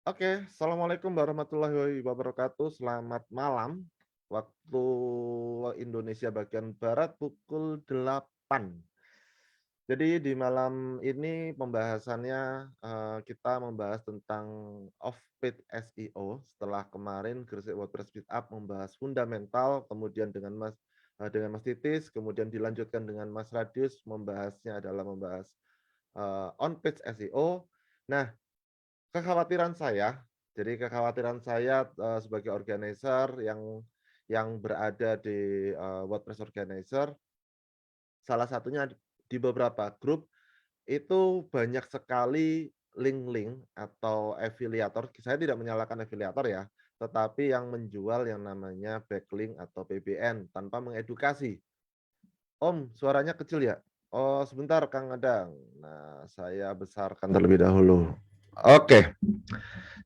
Oke, assalamualaikum warahmatullahi wabarakatuh. Selamat malam, waktu Indonesia bagian barat pukul 8. Jadi di malam ini pembahasannya kita membahas tentang off-page SEO setelah kemarin Gresik WordPress Meetup membahas fundamental, kemudian dengan Mas Titis, kemudian dilanjutkan dengan Mas Radius membahasnya adalah membahas on-page SEO. Nah, kekhawatiran saya sebagai organizer yang berada di WordPress Organizer, salah satunya di beberapa grup itu banyak sekali link-link atau afiliator, saya tidak menyalahkan afiliator ya, tetapi yang menjual yang namanya backlink atau PBN tanpa mengedukasi. Om, suaranya kecil ya? Oh, sebentar Kang Adang. Nah, saya besarkan terlebih dahulu. Oke.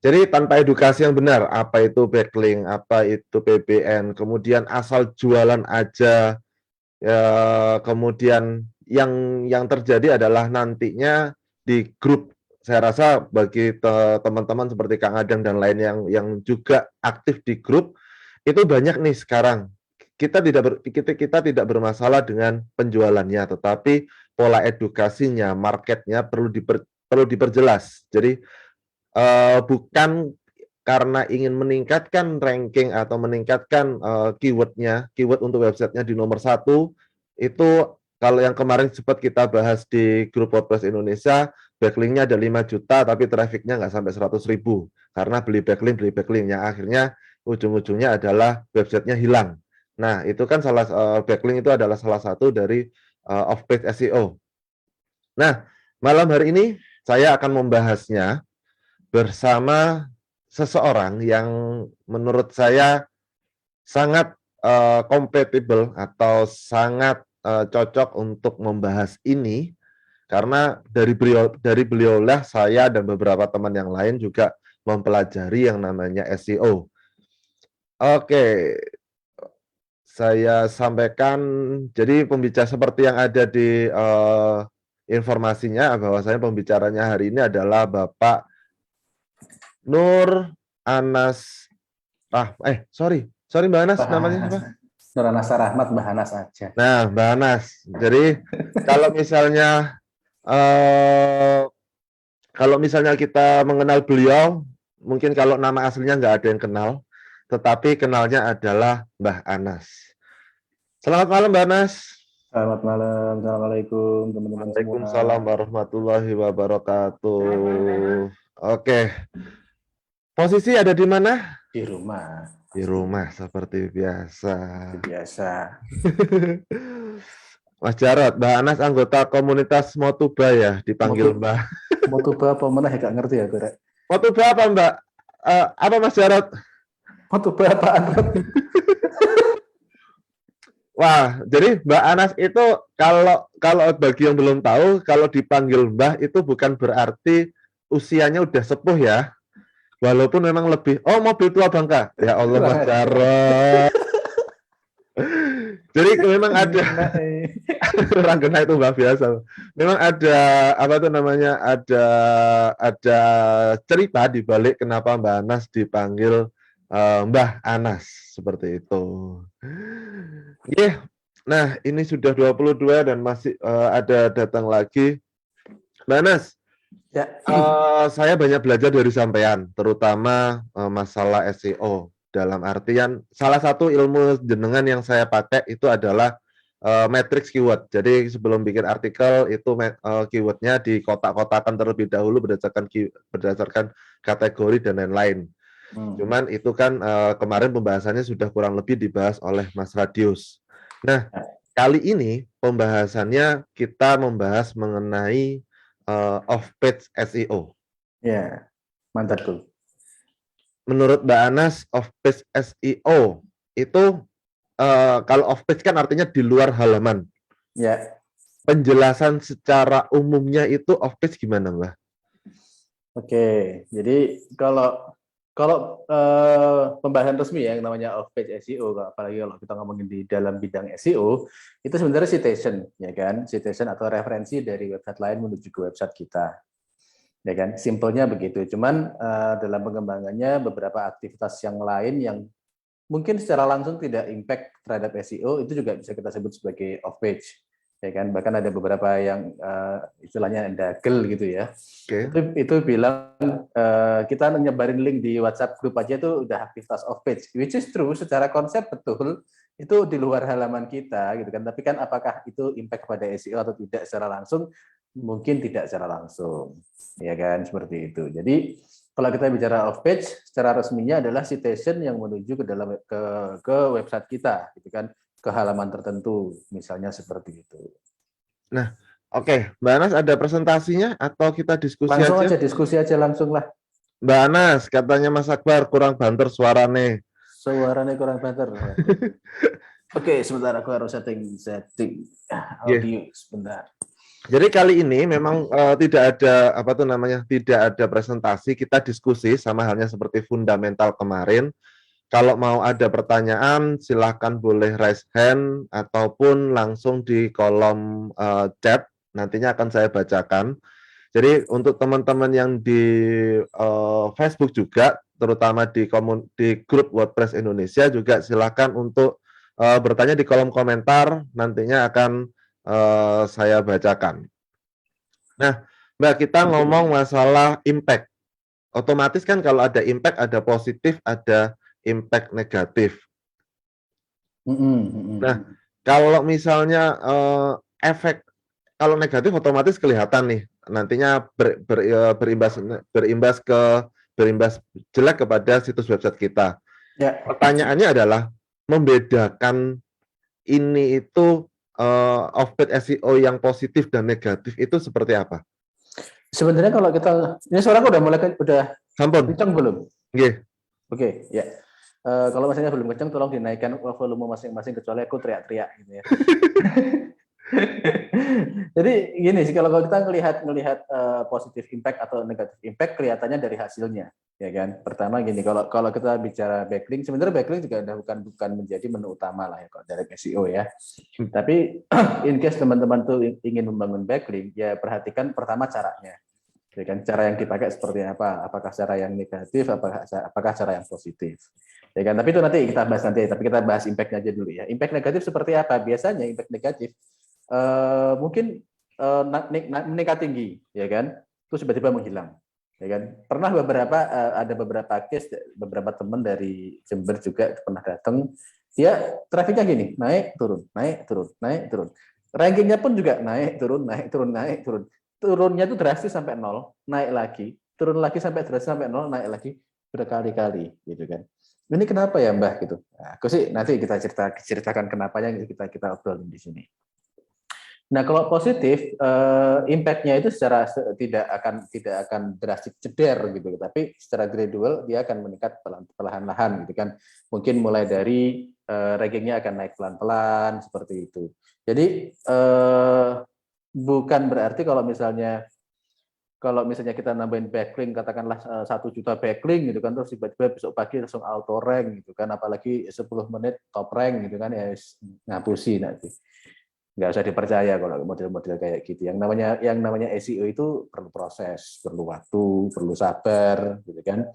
Jadi tanpa edukasi yang benar, apa itu backlink, apa itu PBN, kemudian asal jualan aja, ya, kemudian yang terjadi adalah nantinya di grup, saya rasa bagi teman-teman seperti Kang Adang dan lain yang juga aktif di grup, itu banyak nih sekarang. Kita tidak bermasalah dengan penjualannya, tetapi pola edukasinya, marketnya perlu diperjelas. Jadi bukan karena ingin meningkatkan ranking atau meningkatkan keyword untuk websitenya di nomor satu, itu kalau yang kemarin sempat kita bahas di grup WordPress Indonesia, backlinknya ada 5 juta, tapi trafficnya nggak sampai 100.000, karena beli backlink, yang akhirnya ujung-ujungnya adalah websitenya hilang. Nah, itu kan backlink itu adalah salah satu dari off-page SEO. Nah, malam hari ini saya akan membahasnya bersama seseorang yang menurut saya sangat kompatibel atau sangat cocok untuk membahas ini, karena dari beliaulah saya dan beberapa teman yang lain juga mempelajari yang namanya SEO. Oke, saya sampaikan, jadi pembicara seperti yang ada di informasinya, bahwasanya pembicaranya hari ini adalah Bapak Nur Anas. Sorry Mbak Anas, namanya Bahanas, siapa? Nur Anasa Rahmat, Bahanas aja. Nah, Mbak Anas. Jadi kalau misalnya eh, kalau misalnya kita mengenal beliau, mungkin kalau nama aslinya nggak ada yang kenal, tetapi kenalnya adalah Mbah Anas. Selamat malam, Mbak Anas. Selamat malam, Assalamualaikum teman-teman semua. Waalaikumsalam warahmatullahi wabarakatuh. Oke, posisi ada di mana? Di rumah, Di pasti rumah seperti biasa. seperti biasa. Mas Jarot, Mbak Anas anggota komunitas Motuba ya, dipanggil Motu, Mbak. Motuba apa mana ya, gak ngerti ya, Gue. Motuba apa Mbak? Apa Mas Jarot? Motuba apaan? Wah, jadi Mbak Anas itu kalau kalau bagi yang belum tahu, kalau dipanggil Mbah itu bukan berarti usianya udah sepuh ya. Walaupun memang lebih, oh mobil tua Bangka. Ya Allah Kurang Mas ajar. Jarot. Jadi memang ada Kena, orang kena itu Mbak biasa. Memang ada apa tuh namanya? Ada cerita di balik kenapa Mbak Anas dipanggil Mbah Anas seperti itu. Yeah. Nah, ini sudah 22 dan masih ada datang lagi. Mbak Anas, Ya, saya banyak belajar dari sampean, terutama masalah SEO. Dalam artian, salah satu ilmu jenengan yang saya pakai itu adalah matrix keyword. Jadi sebelum bikin artikel itu keywordnya dikotak-kotakan terlebih dahulu berdasarkan kategori dan lain-lain. Cuman itu kan kemarin pembahasannya sudah kurang lebih dibahas oleh Mas Radius. Nah, kali ini pembahasannya kita membahas mengenai off-page SEO. ya, mantap tuh. Menurut Mbak Anas, off-page SEO itu kalau off-page kan artinya di luar halaman. Ya, Penjelasan secara umumnya itu off-page gimana, Mbak? oke. Jadi kalau kalau pembahasan resmi ya yang namanya off-page SEO, apalagi kalau kita ngomongin di dalam bidang SEO, itu sebenarnya citation, ya kan? Citation atau referensi dari website lain menuju ke website kita. ya kan? Simpelnya begitu. Cuman dalam pengembangannya beberapa aktivitas yang lain yang mungkin secara langsung tidak impact terhadap SEO itu juga bisa kita sebut sebagai off page, ya kan? Bahkan ada beberapa yang istilahnya dagel gitu ya. Oke. Itu bilang kita nyebarin link di WhatsApp grup aja itu udah aktivitas off page, which is true secara konsep betul itu di luar halaman kita gitu kan. Tapi kan apakah itu impact pada SEO atau tidak secara langsung? Mungkin tidak secara langsung, ya kan, seperti itu. Jadi kalau kita bicara off page, secara resminya adalah citation yang menuju ke dalam ke website kita, gitu kan, ke halaman tertentu, misalnya seperti itu. Nah, oke, Mbak Anas ada presentasinya atau kita diskusi Langsung aja? aja diskusi aja langsung lah. Mbak Anas, katanya Mas Akbar kurang banter suarane. Suaranya kurang banter. Oke, sebentar aku harus setting audio sebentar. Jadi kali ini memang tidak ada apa tuh namanya, tidak ada presentasi, kita diskusi sama halnya seperti fundamental kemarin. Kalau mau ada pertanyaan, silahkan boleh raise hand ataupun langsung di kolom chat, nantinya akan saya bacakan. Jadi untuk teman-teman yang di Facebook juga, terutama di grup WordPress Indonesia juga silahkan untuk bertanya di kolom komentar, nantinya akan saya bacakan. Nah, Mbak, kita ngomong masalah impact. Otomatis kan kalau ada impact, ada positif, ada impact negatif. Nah, kalau misalnya efek, kalau negatif otomatis kelihatan nih, nantinya berimbas jelek kepada situs website kita. Ya. Pertanyaannya adalah membedakan ini itu off-page SEO yang positif dan negatif itu seperti apa? Sebenarnya kalau kita, ini suaraku udah mulai Sampun. kencang belum? Nggih. Oke, ya. Kalau misalnya belum kencang, tolong dinaikkan volume masing-masing kecuali aku teriak-teriak gitu ya. Jadi gini sih, kalau kita melihat positif impact atau negatif impact kelihatannya dari hasilnya, ya kan. Pertama gini, kalau kita bicara backlink, sebenarnya backlink juga bukan menjadi menu utama lah ya kalau dari SEO ya. Tapi in case teman-teman tuh ingin membangun backlink, ya perhatikan pertama caranya. Ya kan, cara yang dipakai seperti apa? Apakah cara yang negatif, apakah cara yang positif? Ya kan, tapi itu nanti kita bahas nanti. Tapi kita bahas impact-nya aja dulu ya. Impact negatif seperti apa? Biasanya impact negatif mungkin meningkat tinggi, ya kan? Terus tiba-tiba menghilang, ya kan? Pernah ada beberapa case, beberapa teman dari Jember juga pernah datang. Dia trafiknya gini, naik turun, naik turun, naik turun. Rankingnya pun juga naik turun, naik turun, naik turun. Turunnya itu drastis sampai nol, naik lagi, turun lagi sampai drastis sampai nol, naik lagi berkali-kali, gitu kan? Ini kenapa ya Mbah gitu? Nah, aku sih nanti kita ceritakan kenapanya kita obrolin di sini. Nah, kalau positif, impact-nya itu tidak akan drastis ceder gitu, tapi secara gradual dia akan meningkat perlahan-lahan gitu kan. Mungkin mulai dari rankingnya akan naik pelan-pelan seperti itu. Jadi bukan berarti kalau misalnya kita nambahin backlink, katakanlah 1 juta backlink gitu kan, terus tiba-tiba besok pagi langsung auto rank gitu kan, apalagi 10 menit top rank gitu kan, ya ngapusi nanti. Nggak usah dipercaya kalau model-model kayak gitu. Yang namanya SEO itu perlu proses, perlu waktu, perlu sabar, gitu kan.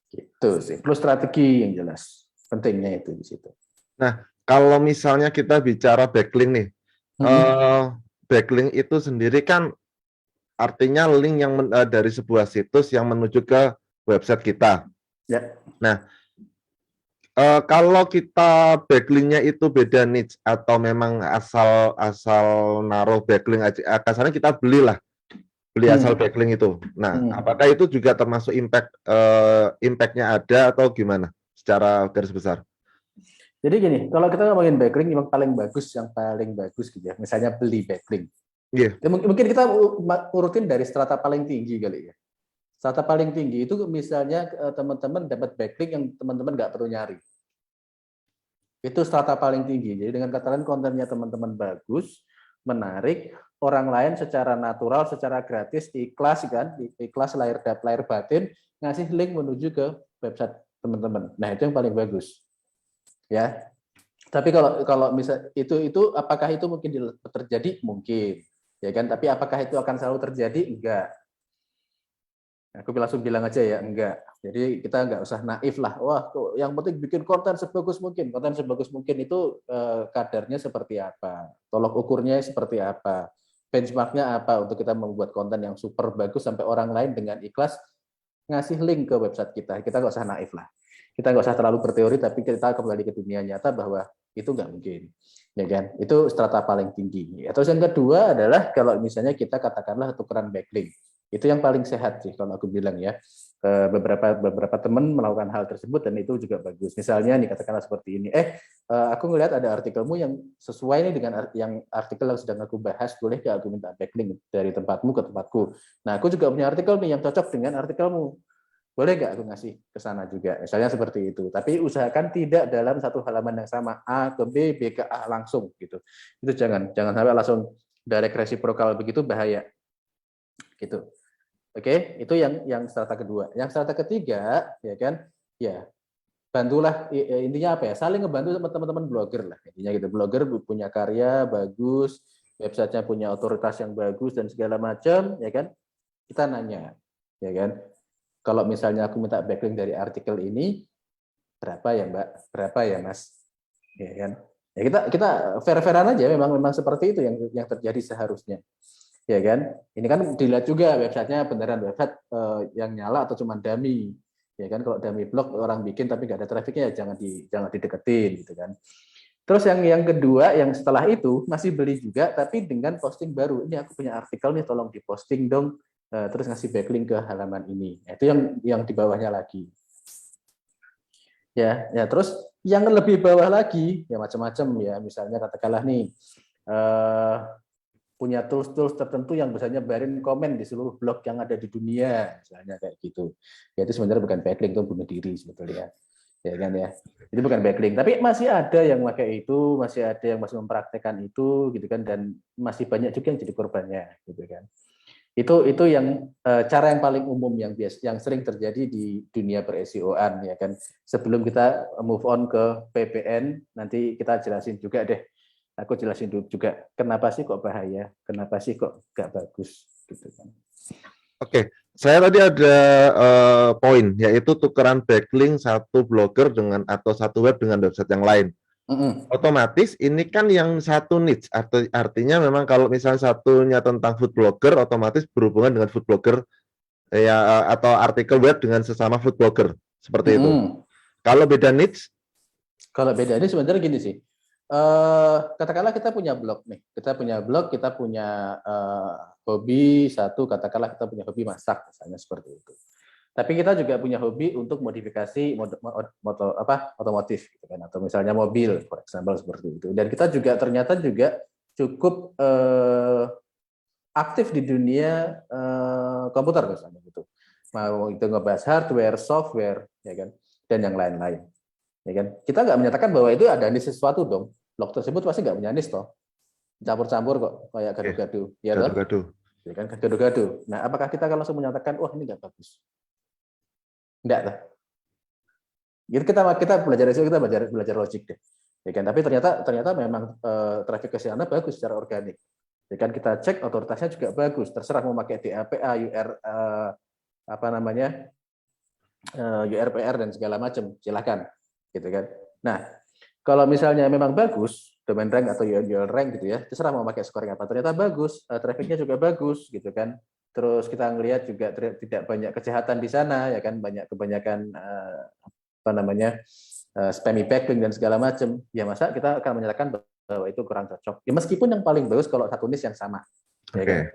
Gitu sih. Plus strategi yang jelas. Pentingnya itu di situ. Nah, kalau misalnya kita bicara backlink nih, backlink itu sendiri kan artinya link yang dari sebuah situs yang menuju ke website kita. Ya. Nah, kalau kita backlinknya itu beda niche atau memang asal naruh backlink aja, kasarnya kita beli asal backlink itu. Nah, apakah itu juga termasuk impact-nya ada atau gimana secara garis besar? Jadi gini, kalau kita ngomongin backlink yang paling bagus gitu ya, misalnya beli backlink. Yeah. Ya, mungkin kita urutin dari strata paling tinggi kali ya. Strata paling tinggi itu misalnya teman-teman dapat backlink yang teman-teman nggak perlu nyari. Itu strata paling tinggi. Jadi dengan kata lain kontennya teman-teman bagus, menarik, orang lain secara natural, secara gratis, ikhlas kan, ikhlas lahir batin, ngasih link menuju ke website teman-teman. Nah, itu yang paling bagus. Ya. Tapi kalau misal itu apakah itu mungkin terjadi? Mungkin. Ya kan, tapi apakah itu akan selalu terjadi? Enggak. Aku langsung bilang aja ya, enggak. Jadi kita enggak usah naif lah. Wah, yang penting bikin konten sebagus mungkin. Konten sebagus mungkin itu kadarnya seperti apa, tolok ukurnya seperti apa, benchmarknya apa untuk kita membuat konten yang super bagus sampai orang lain dengan ikhlas ngasih link ke website kita. Kita nggak usah naif lah. Kita nggak usah terlalu berteori, tapi kita kembali ke dunia nyata bahwa itu nggak mungkin, ya kan? Itu strata paling tinggi. Terus yang kedua adalah kalau misalnya kita katakanlah tukeran backlink, itu yang paling sehat sih kalau aku bilang ya. Beberapa teman melakukan hal tersebut dan itu juga bagus. Misalnya nih katakanlah seperti ini, aku ngelihat ada artikelmu yang sesuai nih dengan yang artikel yang sedang aku bahas, boleh nggak aku minta backlink dari tempatmu ke tempatku. Nah, aku juga punya artikel nih yang cocok dengan artikelmu. Boleh nggak aku ngasih ke sana juga? Misalnya seperti itu. Tapi usahakan tidak dalam satu halaman yang sama, A ke B, B ke A langsung gitu. Itu jangan sampai langsung direct reciprocal begitu, bahaya. Gitu. Oke, itu yang strata kedua. Yang strata ketiga, ya kan? Ya, bantulah, intinya apa ya? Saling ngebantu teman-teman blogger lah. Intinya gitu. Blogger punya karya bagus, websitenya punya otoritas yang bagus dan segala macam, ya kan? Kita nanya, ya kan? Kalau misalnya aku minta backlink dari artikel ini, berapa ya Mbak? Berapa ya Mas? Ya kan? Ya kita fair-fairan aja, memang seperti itu yang terjadi seharusnya. Ya kan? Ini kan dilihat juga websitenya beneran website yang nyala atau cuma dummy. Ya kan, kalau dummy blog orang bikin tapi nggak ada trafficnya, ya jangan dideketin gitu kan. Terus yang kedua, yang setelah itu masih beli juga tapi dengan posting baru. Ini aku punya artikel nih, tolong diposting dong. Terus ngasih backlink ke halaman ini. Itu yang di bawahnya lagi. Ya, terus yang lebih bawah lagi ya macam-macam ya. Misalnya katakanlah nih punya tools tertentu yang misalnya barin komen di seluruh blog yang ada di dunia, misalnya kayak gitu. Ya itu sebenarnya bukan backlink, itu bunuh diri sebetulnya. Ya kan ya. Itu bukan backlink, tapi masih ada yang pakai itu, masih ada yang masih mempraktekkan itu gitu kan, dan masih banyak juga yang jadi korbannya gitu kan. Itu yang cara yang paling umum yang sering terjadi di dunia per-SEO-an ya kan. Sebelum kita move on ke PPN, nanti kita jelasin juga deh. Aku jelasin dulu juga kenapa sih kok bahaya, kenapa sih kok nggak bagus gitu kan. Oke, saya tadi ada poin, yaitu tukeran backlink satu blogger dengan atau satu web dengan website yang lain. Otomatis ini kan yang satu niche, artinya memang kalau misalnya satunya tentang food blogger, otomatis berhubungan dengan food blogger ya, atau artikel web dengan sesama food blogger, seperti itu. Kalau beda niche? Kalau beda ini sebenarnya gini sih. Katakanlah kita punya blog nih, kita punya hobi satu, katakanlah kita punya hobi masak misalnya seperti itu. Tapi kita juga punya hobi untuk modifikasi otomotif gitu kan, atau misalnya mobil for example seperti itu. Dan kita juga ternyata juga cukup aktif di dunia komputer misalnya gitu. Mau itu ngebahas hardware, software ya kan, dan yang lain-lain. Ya kan? Kita nggak menyatakan bahwa itu ada nis sesuatu dong. Blog tersebut pasti nggak punya nis toh. Campur-campur kok, kayak gaduh-gaduh. Ya toh? Gaduh-gaduh. Ya kan, gaduh-gaduh. Nah, apakah kita akan langsung menyatakan, wah ini nggak bagus? Enggak toh. Gitu kita belajar SEO, kita belajar logik deh. Ya kan? Tapi ternyata memang traffic ke sana bagus secara organik. Ya kan, kita cek otoritasnya juga bagus. Terserah mau pakai DAPA, URPR dan segala macam, silakan. Gitu kan. Nah, kalau misalnya memang bagus, domain rank atau URL rank gitu ya, terserah mau pakai scoring apa, ternyata bagus, trafficnya juga bagus gitu kan. Terus kita ngelihat juga tidak banyak kejahatan di sana ya kan, kebanyakan spammy backlink dan segala macam. Ya masa kita akan menyatakan bahwa itu kurang cocok. Ya meskipun yang paling bagus kalau satu niche yang sama. Ya kan?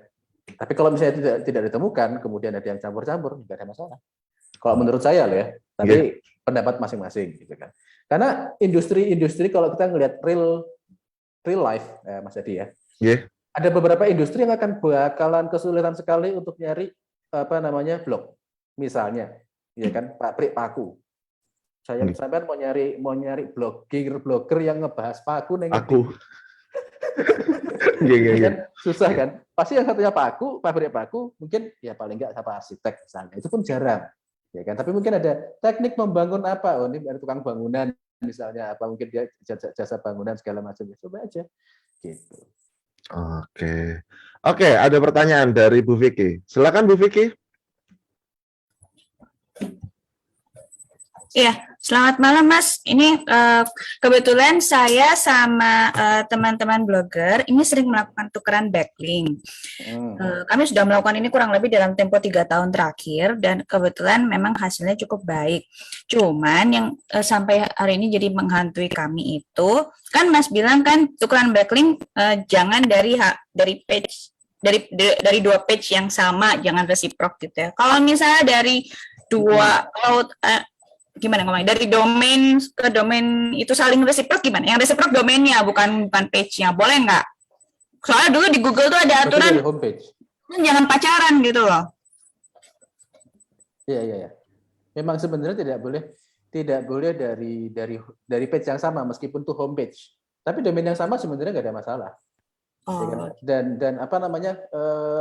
Tapi kalau misalnya tidak ditemukan, kemudian ada yang campur-campur, nggak ada masalah. Kalau menurut saya loh ya, tapi pendapat masing-masing gitu kan. Karena industri kalau kita ngelihat real life, Mas Adi ya, ada beberapa industri yang akan bakalan kesulitan sekali untuk nyari blog, misalnya, ya kan, pabrik paku. Saya sampai mau nyari blogger yang ngebahas paku Aku. kan susah kan. Pasti yang satunya pabrik paku, mungkin ya paling nggak siapa arsitek misalnya, itu pun jarang. Ya kan, tapi mungkin ada teknik membangun apa, ini ada tukang bangunan misalnya, apa mungkin dia jasa bangunan segala macam, ya coba aja gitu. Oke, ada pertanyaan dari Bu Vicky, silakan Bu Vicky. Iya, selamat malam Mas. Ini kebetulan saya sama teman-teman blogger ini sering melakukan tukeran backlink. Kami sudah melakukan ini kurang lebih dalam tempo 3 tahun terakhir dan kebetulan memang hasilnya cukup baik. Cuman yang sampai hari ini jadi menghantui kami itu, kan Mas bilang kan tukeran backlink jangan dari page dari dua page yang sama, jangan reciprok gitu ya. Kalau misalnya dari dua gimana ngomongnya, dari domain ke domain itu saling reciprok gimana? Yang reciprok domainnya bukan page-nya, boleh nggak? Soalnya dulu di Google tuh ada aturan dari homepage. Jangan pacaran gitu loh. Iya. Memang sebenarnya tidak boleh dari page yang sama meskipun tuh homepage. Tapi domain yang sama sebenarnya nggak ada masalah. Ya kan? Dan apa namanya,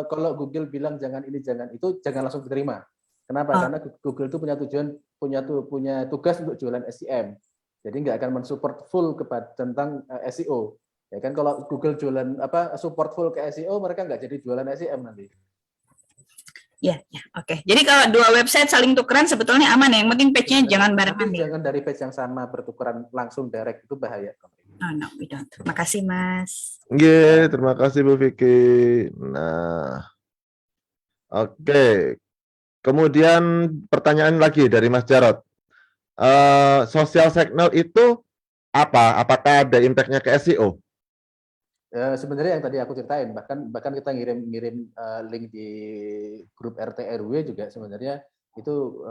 kalau Google bilang jangan ini jangan itu, jangan langsung diterima. Kenapa? Karena Google itu punya tugas untuk jualan SEM. Jadi nggak akan mensupport full tentang SEO. Ya kan, kalau Google jualan support full ke SEO, mereka nggak jadi jualan SEM nanti. Ya, oke. Jadi kalau dua website saling tukeran sebetulnya aman ya. Yang penting page-nya jangan barengan. Tapi jangan dari page yang sama bertukeran langsung direct, itu bahaya. Oh, no, we don't. Makasih Mas. Terima kasih Bu Vicky. Nah, oke. Kemudian pertanyaan lagi dari Mas Jarot. Social signal itu apa? Apakah ada impact-nya ke SEO? Sebenarnya yang tadi aku ceritain, bahkan kita ngirim link di grup RT RW juga sebenarnya itu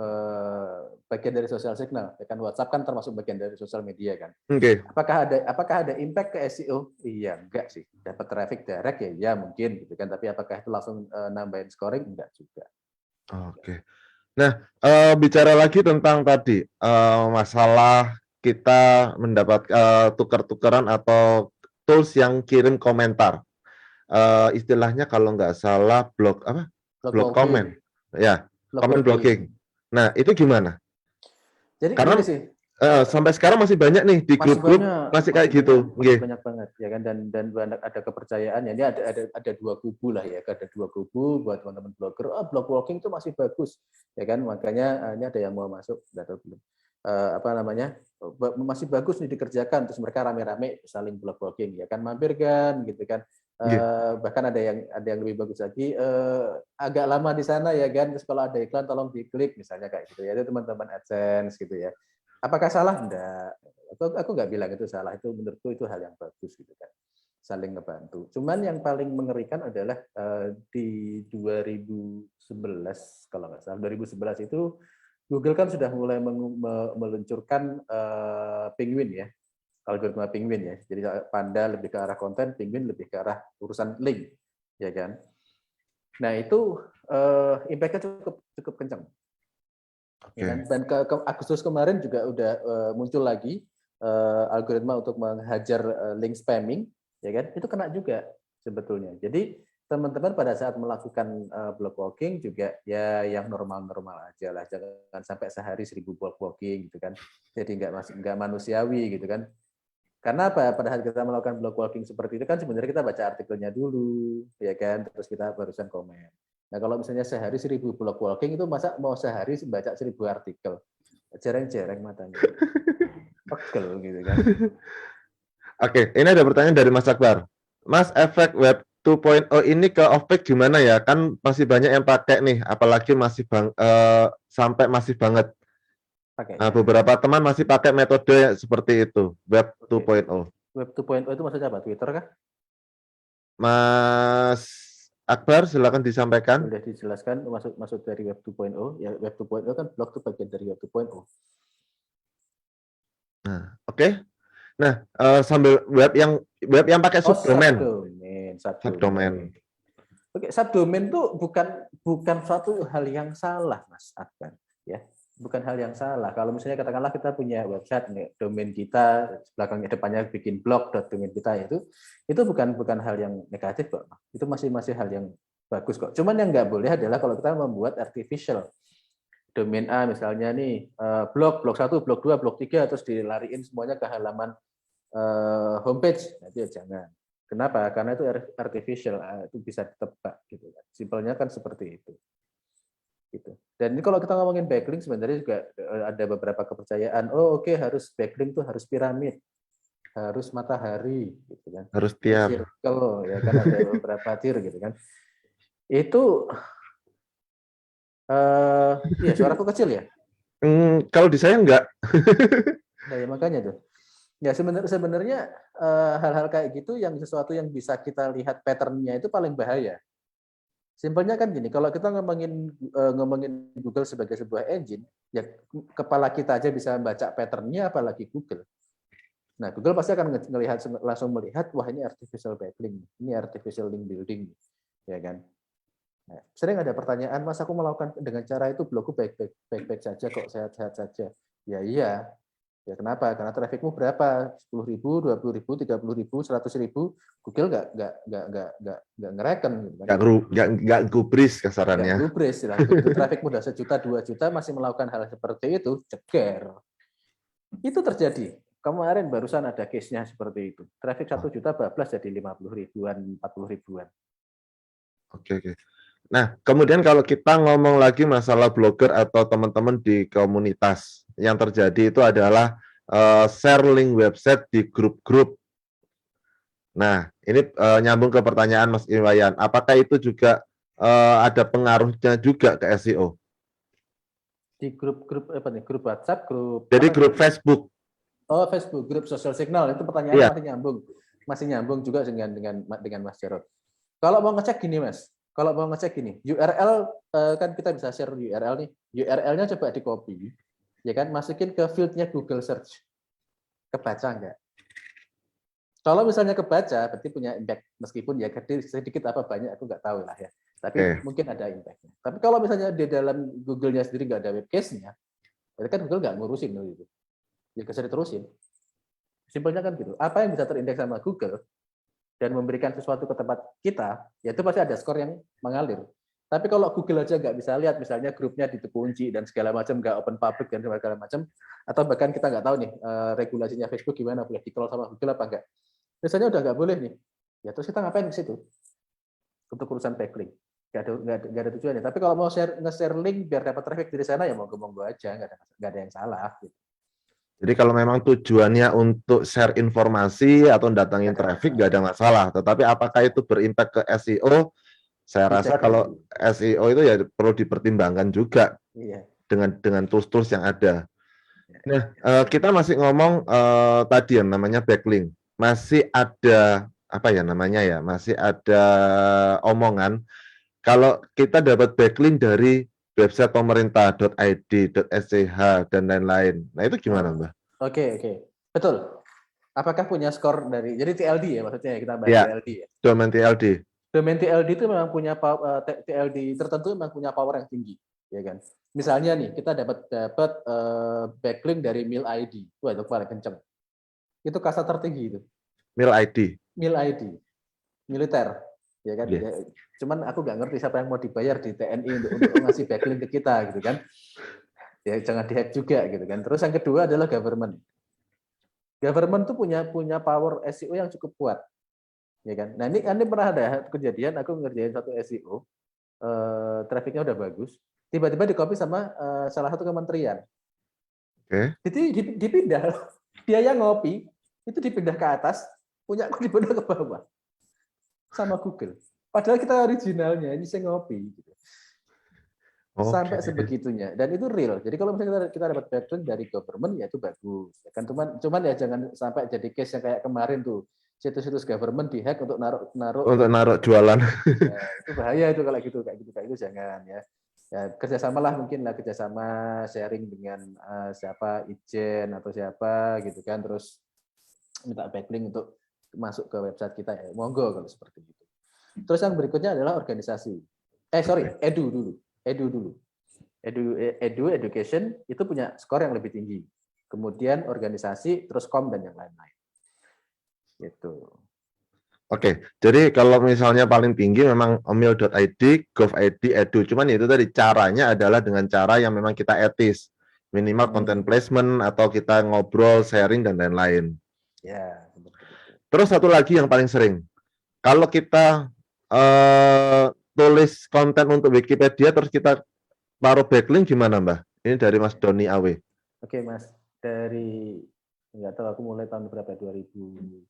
bagian dari social signal. Kan WhatsApp kan termasuk bagian dari sosial media kan. Oke. Apakah ada impact ke SEO? Iya, enggak sih. Dapat traffic direct ya mungkin gitu kan. Tapi apakah itu langsung nambahin scoring? Enggak juga. Oke. Nah, bicara lagi tentang tadi masalah kita mendapat tukar-tukaran atau tools yang kirim komentar. Istilahnya kalau nggak salah blog comment, ya, comment blocking. Nah, itu gimana? Jadi karena ini sih, sampai sekarang masih banyak nih di grup-grup masih kayak gitu. Banyak banget ya kan, dan ada kepercayaan ya. Ini ada dua kubu lah ya, ada dua kubu buat teman-teman blogger. Blog blocking itu masih bagus ya kan, makanya ini ada yang mau masuk, nggak tahu belum. Masih bagus nih dikerjakan, terus mereka rame-rame saling blog blocking ya kan, mampir kan gitu kan. Bahkan ada yang lebih bagus lagi, agak lama di sana ya kan, terus kalau ada iklan tolong diklik misalnya kayak gitu ya, itu teman-teman AdSense gitu ya. Apakah salah? Enggak. Aku nggak bilang itu salah, itu menurutku itu hal yang bagus gitu kan, saling ngebantu. Cuman yang paling mengerikan adalah di 2011 kalau nggak salah, 2011 itu Google kan sudah mulai meluncurkan Penguin ya, algoritma Penguin ya. Jadi Panda lebih ke arah konten, Penguin lebih ke arah urusan link, ya kan. Nah itu impact-nya cukup kencang. Okay. Ya, dan ke Agustus kemarin juga udah muncul lagi algoritma untuk menghajar link spamming, ya kan. Itu kena juga sebetulnya. Jadi teman-teman pada saat melakukan blog walking juga ya yang normal-normal aja lah, jangan sampai sehari 1000 blog walking gitu kan, jadi nggak manusiawi gitu kan. Karena apa? Pada saat kita melakukan blog walking seperti itu kan sebenarnya kita baca artikelnya dulu ya kan, terus kita barusan komen. Nah kalau misalnya sehari 1000 blog walking itu masa mau sehari baca 1000 artikel, jereng-jereng matanya, pegel gitu kan. Oke, ini ada pertanyaan dari Mas Akbar. Mas, efek web 2.0 ini ke off-page gimana ya? Kan masih banyak yang pakai nih, apalagi sampai masif banget. Nah, beberapa teman masih pakai metode seperti itu, web 2.0. Web 2.0 itu maksudnya apa? Twitter kah? Mas Akbar, silakan disampaikan. Boleh dijelaskan maksud dari web 2.0? Ya, web 2.0 kan blog itu bagian dari web 2.0. Nah, oke. Nah, sambil web yang pakai subdomain. Subdomain. Oke, subdomain itu bukan suatu hal yang salah, Mas Akbar, ya. Bukan hal yang salah. Kalau misalnya katakanlah kita punya website, domain kita belakangnya depannya bikin blog domain kita itu bukan hal yang negatif kok. Itu masih hal yang bagus kok. Cuman yang nggak boleh adalah kalau kita membuat artificial. Domain A misalnya nih, blog 1, blog 2, blog 3, terus dilariin semuanya ke halaman homepage, itu ya jangan. Kenapa? Karena itu artificial, itu bisa ditebak gitu kan. Simpelnya kan seperti itu. Gitu. Dan ini kalau kita ngomongin backlink sebenarnya juga ada beberapa kepercayaan. Oh oke, harus backlink tuh harus piramid, harus matahari, gitu kan. Harus tiar. Circle, ya kan ada beberapa tier gitu kan. Itu, iya suaraku kecil ya. Kalau di saya enggak. Nah, ya makanya tuh. Ya sebenarnya hal-hal kayak gitu yang sesuatu yang bisa kita lihat pattern-nya itu paling bahaya. Simpelnya kan gini, kalau kita ngomongin Google sebagai sebuah engine, ya kepala kita aja bisa baca pattern-nya, apalagi Google. Nah, Google pasti akan langsung melihat, wah ini artificial backlink, ini artificial link building, ya kan? Nah, sering ada pertanyaan, Mas aku melakukan dengan cara itu blogku baik-baik saja kok, sehat-sehat saja. Ya iya. Ya kenapa? Karena trafficmu berapa? 10.000, 20.000, 30.000, 100.000. Google nggak ngereken. Nggak gubris kasarannya. Nggak gubris. Begitu trafficmu udah 1 juta, 2 juta masih melakukan hal seperti itu, ceger. Itu terjadi. Kemarin barusan ada case-nya seperti itu. Traffic 1 juta bablas jadi 50 ribuan, 40 ribuan. Oke. Nah, kemudian kalau kita ngomong lagi masalah blogger atau teman-teman di komunitas, yang terjadi itu adalah share link website di grup-grup. Nah, ini nyambung ke pertanyaan Mas Iwayan. Apakah itu juga ada pengaruhnya juga ke SEO? Di grup-grup apa nih? Grup WhatsApp, grup. Jadi grup Facebook. Oh, Facebook, grup social signal itu pertanyaannya Iya. masih nyambung juga dengan Mas Jarod. Kalau mau ngecek gini, Mas. Kalau mau ngecek gini, URL kan kita bisa share URL nih. URL-nya coba di copy, ya kan? Masukin ke field-nya Google Search. Kebaca enggak? Kalau misalnya kebaca, berarti punya impact. Meskipun ya sedikit apa banyak, aku nggak tahu lah ya. Tapi mungkin ada impact-nya. Tapi kalau misalnya di dalam Google-nya sendiri nggak ada web case-nya, berarti kan Google nggak ngurusin gitu. Ya bisa diterusin. Simpelnya kan gitu. Apa yang bisa terindeks sama Google dan memberikan sesuatu ke tempat kita, ya itu pasti ada skor yang mengalir. Tapi kalau Google aja nggak bisa lihat, misalnya grupnya dikunci dan segala macam, nggak open public dan segala macam, atau bahkan kita nggak tahu nih regulasinya Facebook gimana, boleh di-crawl sama Google apa enggak. Misalnya udah nggak boleh nih, ya terus kita ngapain di situ? Untuk urusan backlink. Nggak ada tujuannya. Tapi kalau mau nge-share link biar dapat traffic dari sana, ya monggo aja, nggak ada yang salah. Gitu. Jadi kalau memang tujuannya untuk share informasi atau datangin traffic nggak ada masalah. Tetapi apakah itu berimpact ke SEO? Saya rasa kalau SEO itu ya perlu dipertimbangkan juga dengan tools-tools yang ada. Nah, kita masih ngomong tadi yang namanya backlink. Masih ada apa ya namanya ya? Masih ada omongan kalau kita dapat backlink dari website pemerintah.id, .sch dan lain-lain. Nah, itu gimana, Mbak? Oke. Betul. Apakah punya skor dari jadi TLD ya maksudnya kita bahas ya, TLD ya. Domain TLD. Domain TLD itu memang punya TLD tertentu memang punya power yang tinggi, ya kan. Misalnya nih kita dapat backlink dari mail ID. Wah, itu paling kenceng. Itu kasta tertinggi itu. Mail ID. Mail ID. Militer, ya kan. Yeah. Ya, cuman aku nggak ngerti siapa yang mau dibayar di TNI untuk ngasih backlink ke kita gitu kan. Ya jangan dihack juga gitu kan. Terus yang kedua adalah government. Government tuh punya power SEO yang cukup kuat. Ya kan. Nah, ini pernah ada kejadian aku ngerjain satu SEO, trafficnya udah bagus, tiba-tiba di-copy sama salah satu kementerian. Oke. Jadi dipindah, dia yang ngopi, itu dipindah ke atas, punya aku dipindah ke bawah. Sama Google. Padahal kita originalnya, ini saya ngopi. Gitu. Sampai sebegitunya. Dan itu real. Jadi kalau misalnya kita dapat backlink dari government, ya itu bagus. Ya kan, cuman ya jangan sampai jadi case yang kayak kemarin tuh. Situs-situs government dihack untuk naruh jualan. Ya, itu bahaya itu kalau gitu kayak gitu jangan ya. Ya kerjasamalah mungkin lah, kerjasama sharing dengan siapa Ijen atau siapa gitu kan, terus minta backlink untuk masuk ke website kita ya monggo kalau seperti itu. Terus yang berikutnya adalah organisasi. Edu dulu. Education itu punya skor yang lebih tinggi. Kemudian organisasi, terus kom dan yang lain-lain. Gitu. Oke, jadi kalau misalnya paling tinggi memang omil.id, gov.id, edu. Cuman itu tadi caranya adalah dengan cara yang memang kita etis. Minimal content placement atau kita ngobrol, sharing, dan lain-lain. Ya. Terus satu lagi yang paling sering. Kalau kita tulis konten untuk Wikipedia, terus kita taruh backlink gimana, Mbak? Ini dari Mas Doni Awe. Oke, Mas. Dari nggak tahu aku mulai tahun berapa, 2006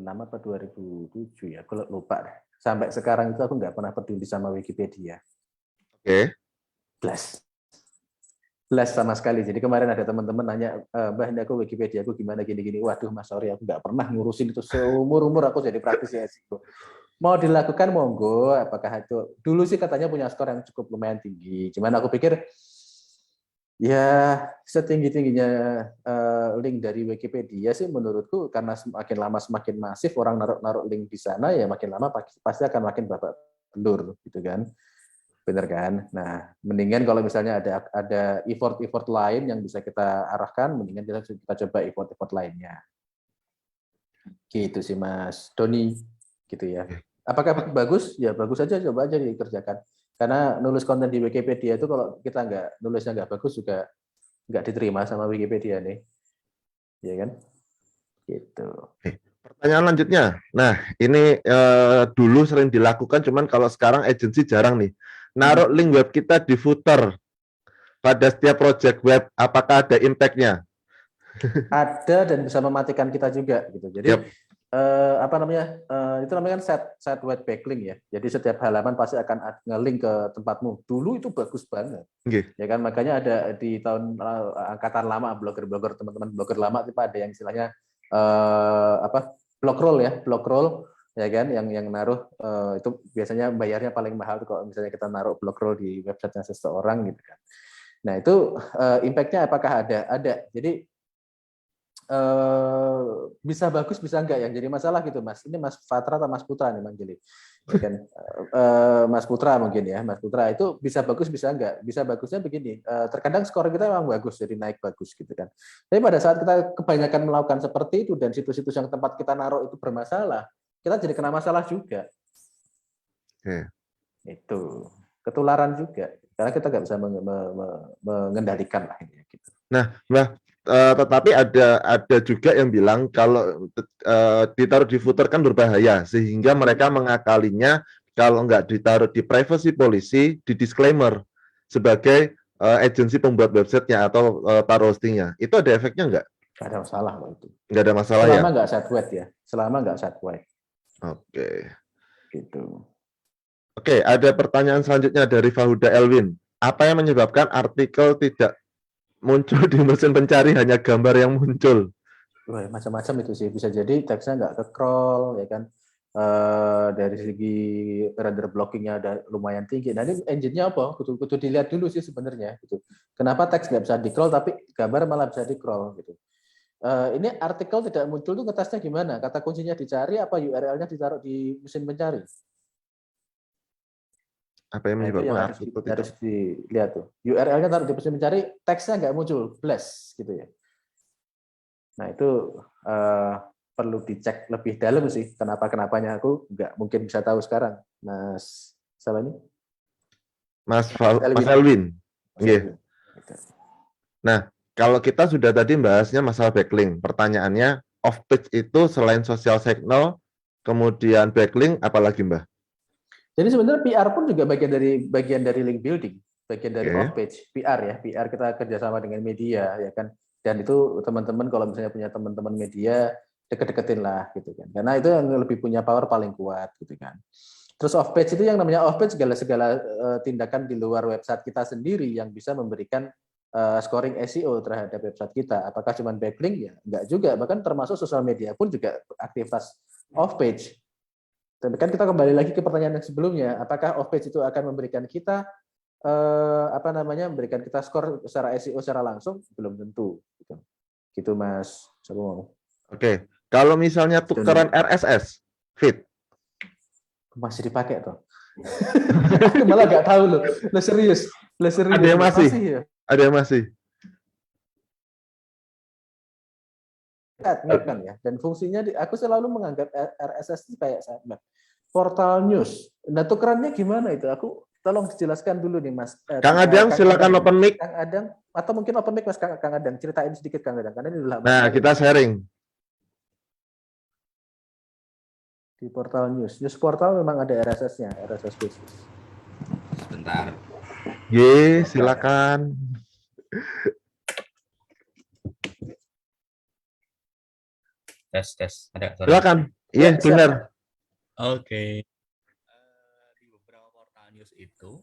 apa 2007 ya, aku lupa deh. Sampai sekarang itu aku nggak pernah peduli sama Wikipedia. Oke. Belas sama sekali. Jadi kemarin ada teman-teman nanya, Mbah, ini aku Wikipedia aku gimana gini-gini. Waduh, Mas, sorry, aku nggak pernah ngurusin itu seumur-umur aku jadi praktisi SEO. Mau dilakukan monggo, apakah itu dulu sih katanya punya skor yang cukup lumayan tinggi. Cuman aku pikir ya setinggi-tingginya link dari Wikipedia sih menurutku, karena semakin lama semakin masif orang naruh link di sana, ya makin lama pasti akan makin babak belur gitu kan. Bener kan? Nah, mendingan kalau misalnya ada effort lain yang bisa kita arahkan, mendingan kita coba effort lainnya. Gitu sih Mas Doni, gitu ya. Apakah bagus? Ya bagus aja, coba aja dikerjakan. Karena nulis konten di Wikipedia itu kalau kita nulisnya nggak bagus juga nggak diterima sama Wikipedia nih, ya kan? Gitu. Pertanyaan lanjutnya. Nah, ini dulu sering dilakukan, cuman kalau sekarang agensi jarang nih. Naruh link web kita di footer pada setiap project web, apakah ada impact-nya? Ada dan bisa mematikan kita juga gitu. Jadi Yep. Apa namanya? Itu namanya kan set web backlink ya. Jadi setiap halaman pasti akan nge-link ke tempatmu. Dulu itu bagus banget. Okay. Ya kan, makanya ada di tahun angkatan lama blogger teman-teman blogger lama itu ada yang istilahnya blockroll ya kan, yang naruh itu biasanya bayarnya paling mahal kalau misalnya kita naruh blockroll di website seseorang gitu kan. Nah, itu impact-nya apakah ada? Ada. Jadi bisa bagus bisa enggak yang jadi masalah gitu Mas. Ini Mas Fatra atau Mas Putra nih Bang Jeli. Ya kan, Mas Putra mungkin ya. Mas Putra itu bisa bagus bisa enggak. Bisa bagusnya begini, terkadang skor kita memang bagus, jadi naik bagus gitu kan. Tapi pada saat kita kebanyakan melakukan seperti itu dan situs-situs yang tempat kita naruh itu bermasalah, kita jadi kena masalah juga. Itu ketularan juga karena kita nggak bisa mengendalikan lah ini gitu. Nah, tetapi ada juga yang bilang kalau ditaruh di footer kan berbahaya, sehingga mereka mengakalinya kalau nggak ditaruh di privacy policy, di disclaimer sebagai agensi pembuat websitenya atau taruh hostingnya. Itu ada efeknya nggak? Nggak ada masalah kalau itu. Nggak ada masalah selama ya? Nggak sideways ya. Selama nggak sideways. Oke. Gitu. Oke, ada pertanyaan selanjutnya dari Fahuda Elwin. Apa yang menyebabkan artikel tidak muncul di mesin pencari, hanya gambar yang muncul? Wah, macam-macam itu sih. Bisa jadi teksnya nggak ke-crawl, ya kan. Dari segi render blockingnya ada lumayan tinggi. Nah, ini engine-nya apa? Kudu dilihat dulu sih sebenarnya. Gitu. Kenapa teks nggak bisa di-crawl, tapi gambar malah bisa di-crawl? Gitu. Ini artikel tidak muncul tuh ngetesnya gimana? Kata kuncinya dicari, apa URL-nya ditaruh di mesin pencari? Apa yang menyebabkan harus dilihat tuh. URL-nya taruh di mesin mencari, teksnya nggak muncul, blast gitu ya. Nah itu perlu dicek lebih dalam sih. Kenapanya aku nggak mungkin bisa tahu sekarang, Mas. Siapa ini? Mas Elwin. Yeah. Nah, kalau kita sudah tadi bahasnya masalah backlink, pertanyaannya off page itu selain social signal, kemudian backlink, apalagi Mbah? Jadi sebenarnya PR pun juga bagian dari link building, bagian dari off page PR ya. PR kita kerjasama dengan media ya kan. Dan itu teman-teman kalau misalnya punya teman-teman media deket-deketin lah gitu kan. Karena itu yang lebih punya power paling kuat gitu kan. Terus off page itu yang namanya off page segala tindakan di luar website kita sendiri yang bisa memberikan scoring SEO terhadap website kita. Apakah cuma backlink ya? Enggak juga. Bahkan termasuk sosial media pun juga aktivitas off page. Tapi kan kita kembali lagi ke pertanyaan yang sebelumnya, apakah off page itu akan memberikan kita memberikan kita skor secara SEO secara langsung? Belum tentu. Gitu Mas. Siapa mau? Oke, kalau misalnya tukeran RSS feed masih dipakai tuh. Aku malah nggak tahu loh. Serius. Ada yang masih. Ya? Ada yang masih. Sitemap kan ya, dan fungsinya aku selalu menganggap RSS itu kayak sitemap. Portal news. Nah, tukerannya gimana itu? Aku tolong dijelaskan dulu nih Mas. Kang Adang, silakan open mic. Kang Adang, atau mungkin open mic Mas Kang Adang, ceritain sedikit Kang Adang, karena ini udah lama. Nah, kita sharing. Di portal news. News portal memang ada RSS-nya, RSS khusus. Sebentar. Silakan. Tes. Ada suara? Silakan. Ya, Iya, siap. benar. Oke. Di beberapa portal news itu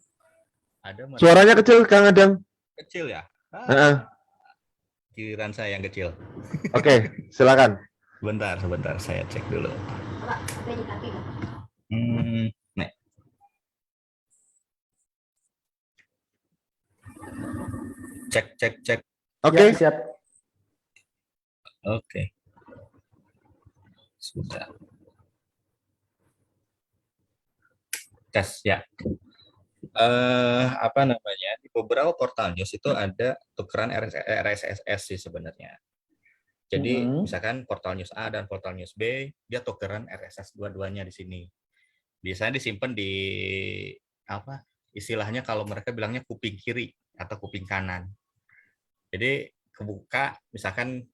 ada Suaranya kecil, Kang Adang. kecil ya. Heeh. Giliran saya yang kecil. Oke, silakan. Sebentar, saya cek dulu. Nek. Cek. Oke. Ya, siap. Oke. Sudah. Tes ya. Apa namanya? Di beberapa portal news itu ada tukeran RSS sih sebenarnya. Jadi misalkan portal news A dan portal news B, dia tukeran RSS dua-duanya di sini. Biasanya disimpan di apa? Istilahnya kalau mereka bilangnya kuping kiri atau kuping kanan. Jadi kebuka misalkan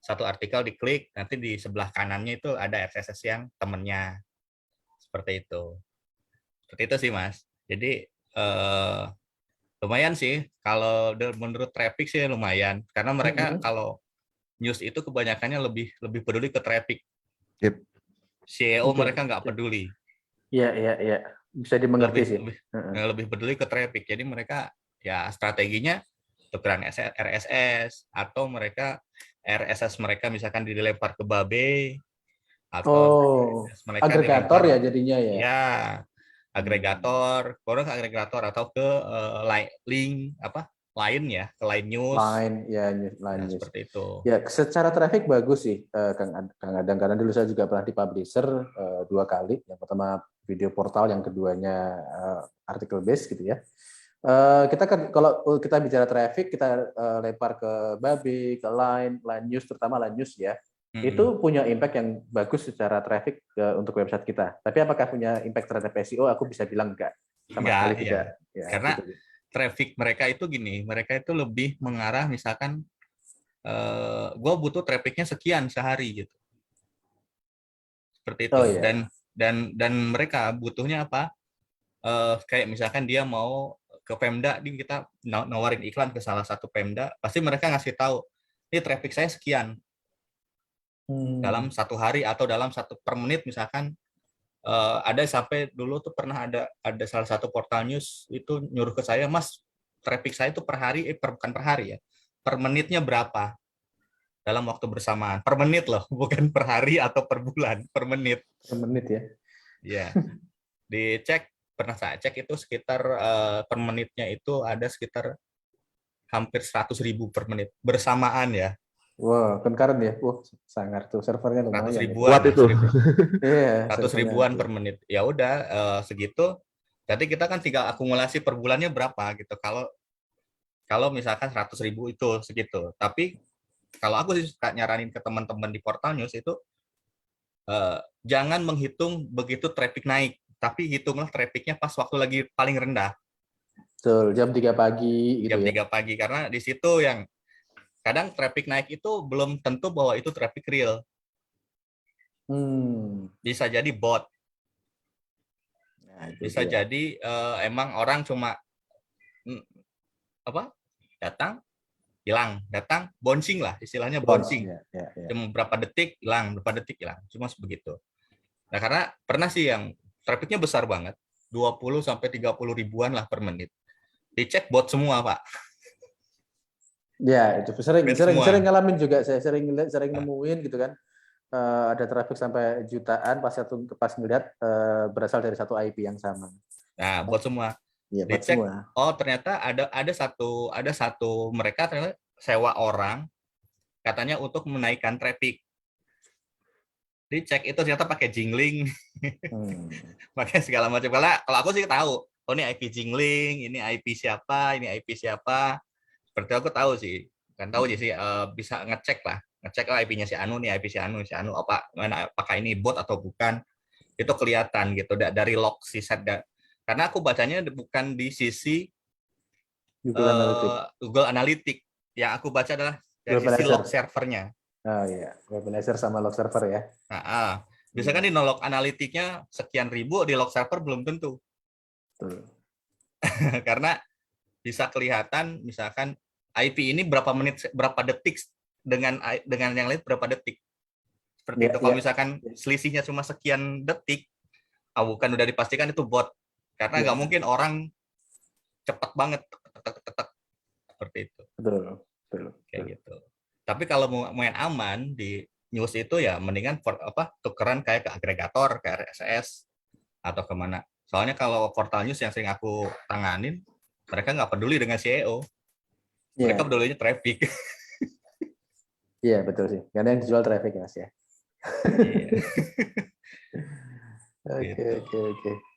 satu artikel diklik, nanti di sebelah kanannya itu ada RSS yang temennya. Seperti itu. Seperti itu sih, Mas. Jadi lumayan sih kalau menurut traffic sih lumayan karena mereka kalau news itu kebanyakannya lebih peduli ke traffic. Yep. CEO mereka nggak peduli. Iya. Bisa dimengerti sih. Lebih peduli ke traffic. Jadi mereka ya strateginya tukeran RSS atau mereka RSS mereka misalkan dilempar ke Babe atau RSS mereka agregator dilempar, ya jadinya ya. Ya, agregator, ke agregator atau ke link apa? Lain ya, ke Line News. Line News. Seperti itu. Ya, secara traffic bagus sih, Kang Adang. Karena dulu saya juga pernah di publisher 2 kali. Yang pertama video portal, yang keduanya artikel base gitu ya. Kita kan kalau kita bicara traffic, kita lempar ke Babe, ke Line News, terutama Line News ya. Itu punya impact yang bagus secara traffic untuk website kita. Tapi apakah punya impact terhadap SEO? Aku bisa bilang enggak. Sama sekali tidak. Ya, karena gitu. Traffic mereka itu gini, mereka itu lebih mengarah misalkan gue butuh trafficnya sekian sehari gitu. Seperti itu. Dan mereka butuhnya apa? Kayak misalkan dia mau ke Pemda, kita nawarin iklan ke salah satu Pemda, pasti mereka ngasih tahu, ini traffic saya sekian. Dalam 1 hari atau dalam per menit misalkan ada sampai dulu tuh pernah ada salah satu portal news itu nyuruh ke saya, Mas, traffic saya itu per hari bukan per hari ya, per menitnya berapa dalam waktu bersamaan, per menit loh, bukan per hari atau per bulan, per menit. Per menit ya. Iya. Dicek, pernah saya cek itu sekitar per menitnya itu ada sekitar hampir 100.000 per menit bersamaan ya. Wow, concurrent ya. Sangat tuh servernya lumayan. 100 ribuan itu. 100 ribuan per menit. Ya udah segitu. Jadi kita kan tinggal akumulasi per bulannya berapa gitu. Kalau misalkan 100.000 itu segitu. Tapi kalau aku sih suka nyaranin ke teman-teman di portal news itu jangan menghitung begitu traffic naik, tapi hitunglah trafficnya pas waktu lagi paling rendah. Betul, jam 3 pagi gitu jam ya. 3 pagi karena di situ yang kadang traffic naik itu belum tentu bahwa itu traffic real. Bisa jadi bot. Nah, bisa jadi emang orang cuma datang hilang, datang bouncing lah, istilahnya bouncing. Cuma berapa detik hilang, cuma begitu. Nah, karena pernah sih yang trafficnya besar banget, 20 sampai 30 ribuan lah per menit. Dicek bot semua, Pak. Ya, itu sering ngalamin juga, saya sering nemuin gitu kan. Ada traffic sampai jutaan pas ngeliat berasal dari satu IP yang sama. Nah, bot semua. Ya, Dicek, ternyata ada satu mereka ternyata sewa orang katanya untuk menaikkan traffic. Dicek itu ternyata pakai jingling, pakai segala macam. Kalau aku sih tahu, ini IP jingling, ini IP siapa. Seperti aku tahu sih, bisa ngecek lah IP-nya si Anu nih, IP si Anu, apakah ini bot atau bukan, itu kelihatan gitu dari log si set. Karena aku bacanya bukan di sisi Google Analytics, yang aku baca adalah dari sisi log servernya. Oh iya, webinator sama log server ya. Bisa kan di log analitiknya sekian ribu, di log server belum tentu. Betul. Karena bisa kelihatan misalkan IP ini berapa menit, berapa detik dengan yang lain berapa detik. Seperti itu. Kalau misalkan selisihnya cuma sekian detik, bukan udah dipastikan itu bot. Karena nggak mungkin orang cepat banget tek, seperti itu. Betul. Kayak gitu. Tapi kalau mau main aman di news itu ya mendingan tukeran kayak ke agregator, ke RSS atau kemana. Soalnya kalau portal news yang sering aku tanganin, mereka nggak peduli dengan SEO. Mereka pedulinya traffic. Iya, betul sih. Karena yang dijual traffic, Mas ya.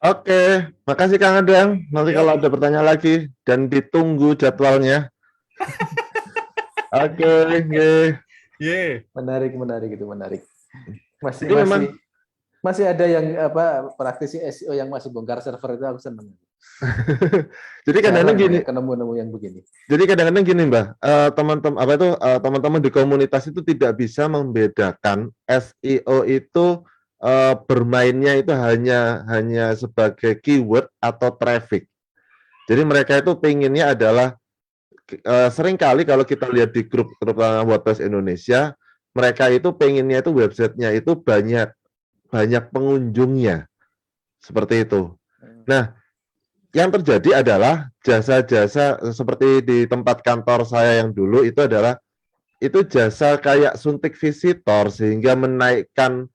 Oke, makasih Kang Adang. Nanti kalau ada pertanyaan lagi dan ditunggu jadwalnya. Oke. Menarik itu. Masih ada yang praktisi SEO yang masih bongkar server, itu aku seneng. Jadi kadang-kadang gini, nemu yang begini. Jadi kadang-kadang gini, Mbak, teman-teman di komunitas itu tidak bisa membedakan SEO itu bermainnya itu hanya sebagai keyword atau traffic. Jadi mereka itu pengennya adalah seringkali kalau kita lihat di grup WordPress Indonesia, mereka itu pengennya itu websitenya itu banyak pengunjungnya, seperti itu. Nah, yang terjadi adalah jasa-jasa seperti di tempat kantor saya yang dulu itu adalah itu jasa kayak suntik visitor sehingga menaikkan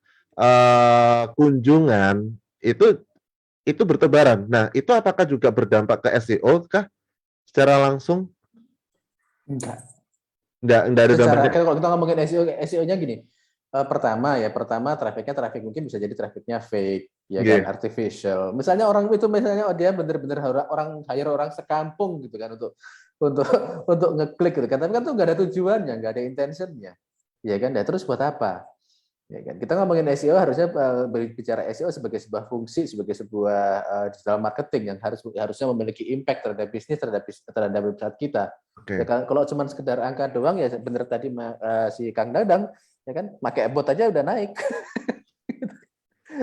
kunjungan itu bertebaran. Nah, itu apakah juga berdampak ke SEO kah secara langsung? Enggak ada dampaknya. Kalau kita ngomongin SEO-nya gini, pertama traffic mungkin bisa jadi trafficnya fake, ya kan, artificial. Misalnya dia benar-benar hire orang sekampung gitu kan untuk ngeklik gitu kan, tapi kan tuh nggak ada tujuannya, nggak ada intentionnya, ya kan. Nah, terus buat apa? Ya kan, kita ngomongin SEO harusnya berbicara SEO sebagai sebuah fungsi, sebagai sebuah digital marketing yang harusnya memiliki impact terhadap bisnis, terhadap website kita. Ya kan, kalau cuma sekedar angka doang ya bener tadi si Kang Dadang, ya kan, pakai bot aja udah naik.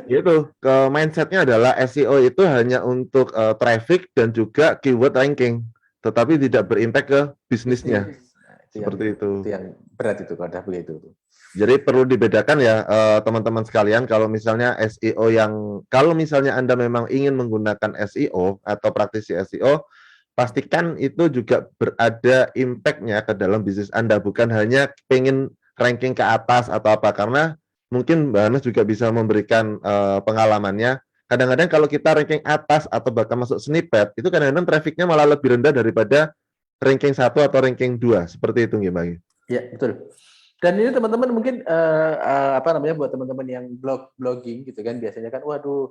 Gitu. Mindsetnya adalah SEO itu hanya untuk traffic dan juga keyword ranking, tetapi tidak berimpact ke bisnisnya. Seperti itu. Itu yang berat itu kalau udah begitu. Jadi perlu dibedakan ya teman-teman sekalian, kalau misalnya SEO kalau misalnya Anda memang ingin menggunakan SEO atau praktisi SEO, pastikan itu juga berada impact-nya ke dalam bisnis Anda, bukan hanya pengen ranking ke atas atau apa, karena mungkin Mbak Anas juga bisa memberikan pengalamannya. Kadang-kadang kalau kita ranking atas atau bahkan masuk snippet, itu kadang-kadang traffic-nya malah lebih rendah daripada ranking 1 atau ranking 2, seperti itu Mbak. Ya, betul. Dan ini teman-teman mungkin buat teman-teman yang blogging gitu kan, biasanya kan waduh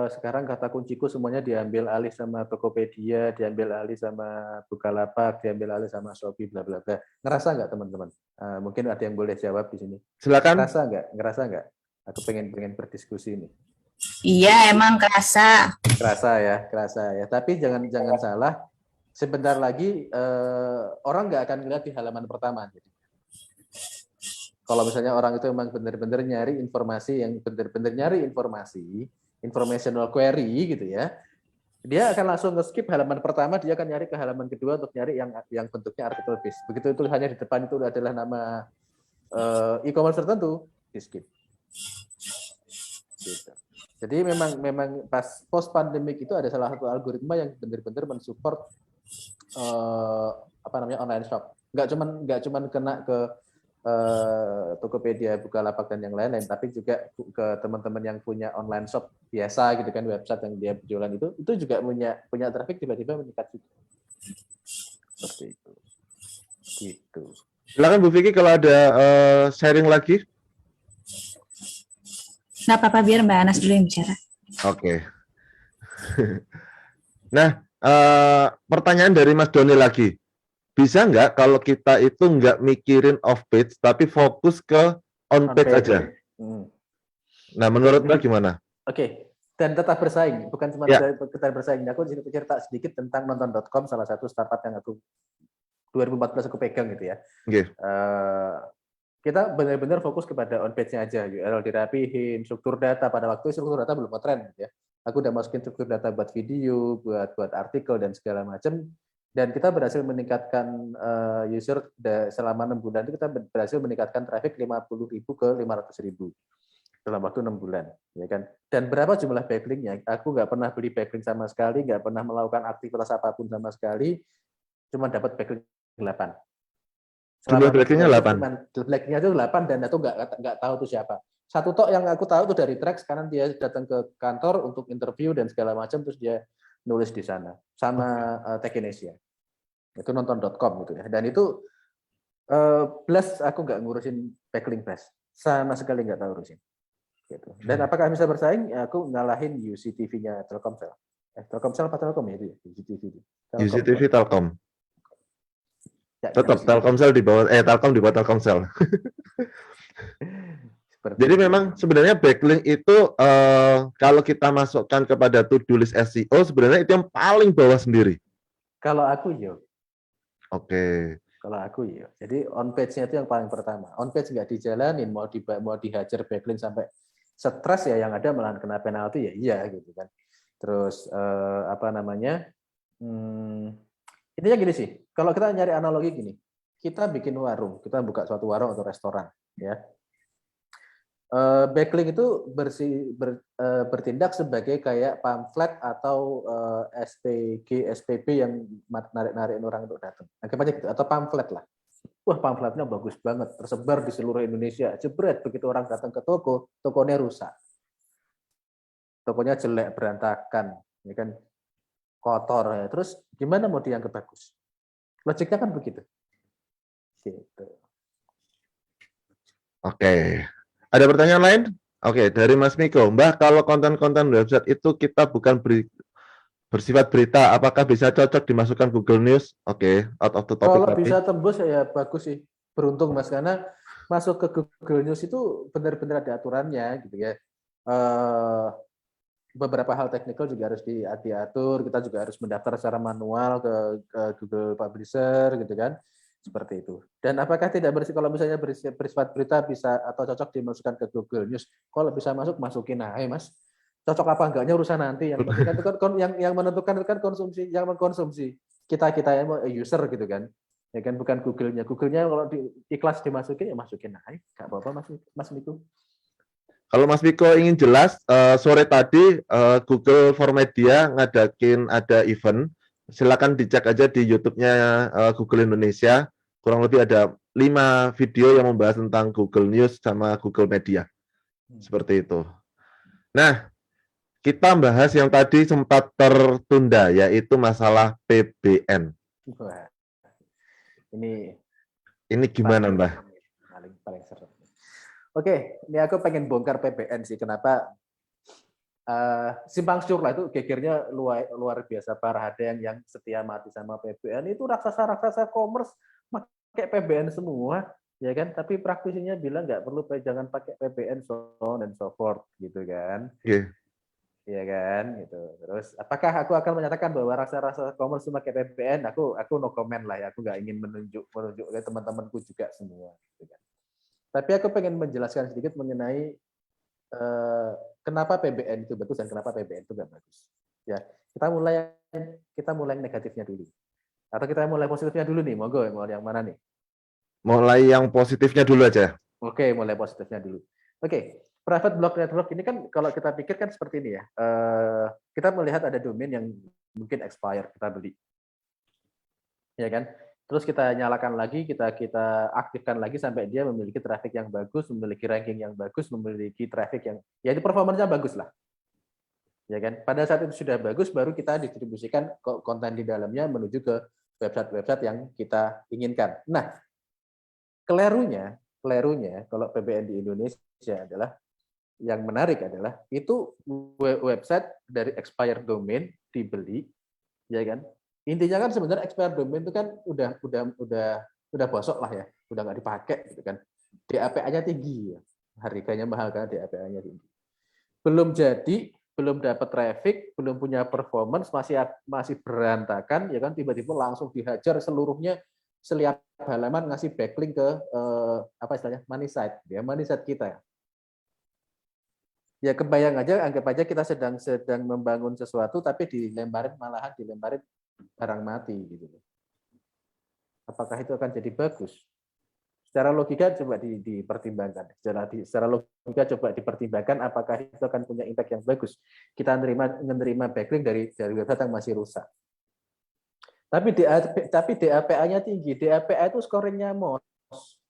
sekarang kata kunciku semuanya diambil alih sama Tokopedia, diambil alih sama Bukalapak, diambil alih sama Shopee, bla bla bla. Ngerasa nggak teman-teman? Mungkin ada yang boleh jawab di sini. Silakan. Ngerasa nggak? Aku pengen berdiskusi ini. Iya, emang kerasa. Kerasa ya. Tapi jangan salah. Sebentar lagi orang nggak akan lihat di halaman pertama. Jadi, kalau misalnya orang itu memang benar-benar nyari informasi informational query gitu ya, dia akan langsung nge-skip halaman pertama, dia akan nyari ke halaman kedua untuk nyari yang bentuknya artikel base. Begitu tulisannya di depan itu adalah nama e-commerce tertentu, di skip. Gitu. Jadi memang pas post pandemic itu ada salah satu algoritma yang benar-benar mensupport online shop. Nggak cuman kena ke Tokopedia, Bukalapak dan yang lain-lain, tapi juga ke teman-teman yang punya online shop biasa gitu kan, website yang dia berjualan itu juga punya traffic tiba-tiba meningkat juga. Seperti itu. Gitu. Silakan Bu Vicky kalau ada sharing lagi. Nggak apa-apa, biar Mbak Anas dulu yang bicara. Oke. Nah, pertanyaan dari Mas Doni lagi. Bisa nggak kalau kita itu nggak mikirin off page, tapi fokus ke on page aja? Nah, menurut Mbak gimana? Oke. Dan tetap bersaing, bukan cuma kita bersaing. Aku cerita sedikit tentang nonton.com, salah satu startup yang aku 2014 aku pegang gitu ya. Kita benar-benar fokus kepada on page-nya aja, URL dirapihin, struktur data. Pada waktu struktur data belum ngetren gitu ya. Aku udah masukin struktur data buat video, buat artikel dan segala macam. Dan kita berhasil meningkatkan user selama 6 bulan itu kita berhasil meningkatkan traffic 50.000 ke 500.000 dalam waktu 6 bulan, ya kan? Dan berapa jumlah backlink-nya? Aku nggak pernah beli backlink sama sekali, nggak pernah melakukan aktivitas apapun sama sekali, cuma dapat backlink 8. Jumlah backlink-nya 8. Backlink-nya itu 8 dan aku nggak tahu itu siapa. Satu tok yang aku tahu itu dari Trax karena dia datang ke kantor untuk interview dan segala macam, terus dia nulis di sana sama Tekinesia. Itu nonton.com gitu ya. Dan itu plus aku nggak ngurusin backlink plus, sama sekali nggak tahu urusin. Gitu. Dan apakah bisa bersaing? Aku ngalahin UCTV-nya Telkomsel. Telkomsel apa Telkom ya itu? UCTV. UCTV Telkom. Ya, Tetap Telkomsel di bawah Telkom di bawah Telkomsel. Jadi memang sebenarnya backlink itu kalau kita masukkan kepada to-do list SEO sebenarnya itu yang paling bawah sendiri. Kalau aku yo. Oke. Kalau aku ya. Jadi on page-nya itu yang paling pertama. On page nggak dijalanin, mau dihajar backlink sampai stres ya, yang ada malah kena penalti ya iya gitu kan. Terus apa namanya? Intinya gini sih. Kalau kita nyari analogi gini, kita bikin warung, kita buka suatu warung atau restoran, ya. Backlink itu bertindak sebagai kayak pamflet atau SPG, SPB yang narik-narik orang untuk datang. Anggap aja gitu, atau pamflet lah. Wah, pamfletnya bagus banget, tersebar di seluruh Indonesia. Jebret, begitu orang datang ke toko, tokonya rusak. Tokonya jelek, berantakan, ya kan, kotor. Ya. Terus gimana mau dianggap bagus? Logiknya kan begitu. Gitu. Oke. Ada pertanyaan lain? Oke, dari Mas Miko. Mbah, kalau konten-konten website itu kita bukan bersifat berita, apakah bisa cocok dimasukkan Google News? Oke, out of the topic. Kalau bisa tembus ya bagus sih. Beruntung Mas, karena masuk ke Google News itu benar-benar ada aturannya gitu ya. Beberapa hal teknikal juga harus diatur, kita juga harus mendaftar secara manual ke Google Publisher gitu kan. Seperti itu. Dan apakah tidak kalau misalnya bersifat berita bisa atau cocok dimasukkan ke Google News? Kalau bisa masuk, masukin aja, Mas. Cocok apa enggaknya urusan nanti. Yang penting kan itu kan yang menentukan kan konsumsi, yang mengkonsumsi kita yang user gitu kan. Ya kan, bukan Google-nya. Google-nya kalau ikhlas dimasukin ya masukin aja. Enggak apa-apa Mas Miko. Kalau Mas Miko ingin jelas, sore tadi Google for Media ngadakin ada event. Silakan dicek aja di YouTube-nya Google Indonesia. Kurang lebih ada 5 video yang membahas tentang Google News sama Google Media. Seperti itu. Nah, kita bahas yang tadi sempat tertunda, yaitu masalah PBN. Wah, ini gimana, Mbah? Paling seru. Oke, ini aku pengen bongkar PBN sih. Kenapa? Simpang siur lah itu gegernya luar biasa parah. Ada yang setia mati sama PBN, itu raksasa commerce pakai PBN semua, ya kan? Tapi praktisinya bilang nggak perlu, jangan pakai PBN, so on and so forth, gitu kan? Yeah. Ya kan, gitu. Terus, apakah aku akan menyatakan bahwa raksasa commerce pakai PBN? Aku no comment lah ya. Aku nggak ingin menunjuk ke teman-temanku juga semua, gitu kan? Tapi aku pengen menjelaskan sedikit mengenai kenapa PBN itu bagus dan kenapa PBN itu nggak bagus. Ya, kita mulai negatifnya dulu. Atau kita mulai positifnya dulu nih, monggo, mau yang mana nih? Mulai yang positifnya dulu aja. Oke, mulai positifnya dulu. Oke, private block network ini kan kalau kita pikir kan seperti ini ya. Kita melihat ada domain yang mungkin expired, kita beli. Ya kan? Terus kita nyalakan lagi, kita aktifkan lagi sampai dia memiliki traffic yang bagus, memiliki ranking yang bagus, memiliki traffic yang ya itu performanya bagus lah. Ya kan? Pada saat itu sudah bagus, baru kita distribusikan konten di dalamnya menuju ke website-website yang kita inginkan. Nah, kelirunya kalau PBN di Indonesia adalah yang menarik adalah itu website dari expired domain dibeli, ya kan? Intinya kan sebenarnya expired domain itu kan udah bosok lah ya, udah nggak dipakai gitu kan. DAPA-nya tinggi ya, harganya mahal kan, DAPA-nya tinggi. Belum dapat traffic, belum punya performance, masih berantakan, ya kan, tiba-tiba langsung dihajar seluruhnya, setiap halaman ngasih backlink ke apa istilahnya, money site, ya, money site kita. Ya kebayang aja, anggap aja kita sedang membangun sesuatu, tapi malahan dilemparin barang mati gitu. Apakah itu akan jadi bagus? Secara logika coba dipertimbangkan. Secara logika coba dipertimbangkan apakah itu akan punya impact yang bagus. Kita menerima backlink dari website yang masih rusak. Tapi DAPA-nya tinggi. DAPA itu scoringnya MOS,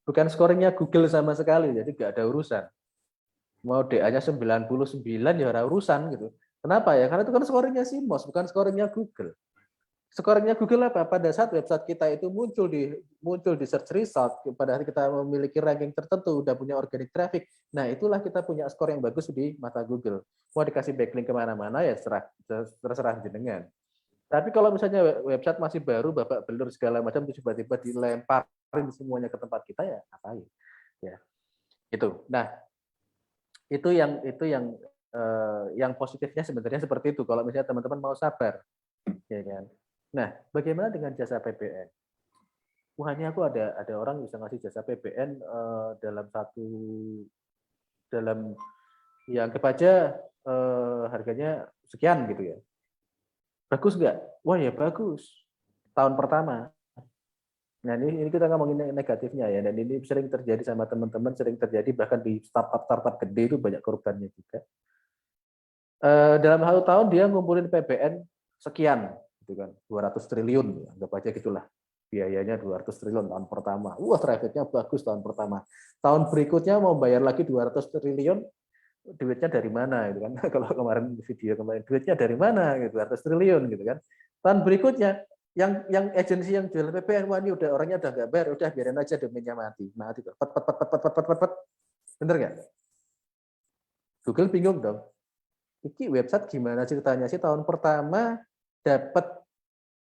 bukan scoringnya Google sama sekali. Jadi nggak ada urusan. Mau DA-nya 99 ya ada urusan gitu. Kenapa ya? Karena itu kan scoringnya si MOS, bukan scoringnya Google. Scoringnya Google apa? Pada saat website kita itu muncul di search result, pada saat kita memiliki ranking tertentu, udah punya organic traffic, nah itulah kita punya skor yang bagus di mata Google. Mau dikasih backlink kemana-mana ya terserah jenengan. Tapi kalau misalnya website masih baru, babak belur segala macam, tiba-tiba dilemparin semuanya ke tempat kita ya ngapain? Ya, itu. Nah, itu yang positifnya sebenarnya seperti itu. Kalau misalnya teman-teman mau sabar, ya kan. Nah, bagaimana dengan jasa PBN? Wah, ini aku ada orang bisa ngasih jasa PBN dalam yang kebaca harganya sekian gitu ya. Bagus nggak? Wah ya bagus. Tahun pertama. Nah ini kita ngomongin negatifnya ya, dan ini sering terjadi sama teman-teman, sering terjadi bahkan di startup gede itu banyak korbannya juga. Dalam 1 tahun dia ngumpulin PBN sekian, gitu kan, 200 triliun, anggap aja gitulah. Biayanya 200 triliun tahun pertama. Wah, trafficnya bagus tahun pertama. Tahun berikutnya mau bayar lagi 200 triliun, duitnya dari mana gitu kan. Kalau kemarin video kemarin, duitnya dari mana gitu, 200 triliun gitu kan. Tahun berikutnya yang agensi yang jual PBN, wah ini udah orangnya udah nggak bayar, udah biarin aja domainnya mati tuh. Bener nggak? Google bingung dong. Iki website gimana ceritanya sih, tahun pertama dapat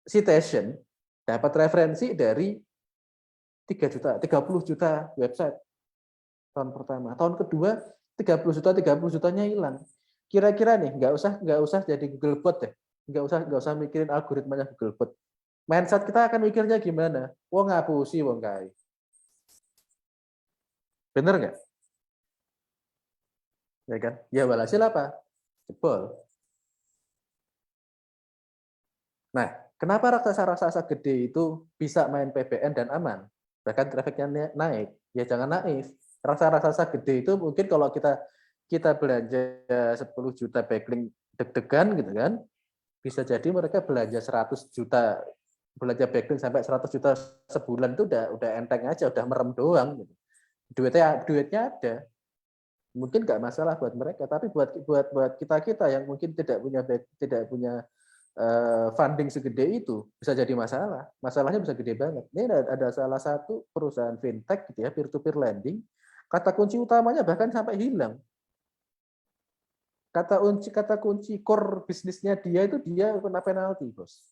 citation, dapat referensi dari 30 juta website tahun pertama. Tahun kedua 30 jutanya hilang. Kira-kira nih nggak usah jadi Google Bot deh. Nggak usah mikirin algoritmanya Google Bot. Mindset kita akan mikirnya gimana? Wong ngapusi wong kae. Bener nggak? Ya kan? Ya walhasil apa? Jebol. Nah, kenapa raksasa-raksasa gede itu bisa main PBN dan aman? Bahkan trafficnya naik. Ya jangan naif. Raksasa-raksasa gede itu mungkin kalau kita belanja 10 juta backlink deg-degan gitu kan, bisa jadi mereka belanja 100 juta, belanja backlink sampai 100 juta sebulan itu udah enteng aja, udah merem doang gitu. Duitnya ada. Mungkin nggak masalah buat mereka, tapi buat kita yang mungkin tidak punya funding segede itu bisa jadi masalah. Masalahnya bisa gede banget. Ini ada salah satu perusahaan fintech gitu ya, peer-to-peer lending, kata kunci utamanya bahkan sampai hilang. Kata kunci core bisnisnya dia itu dia kena penalti, Bos.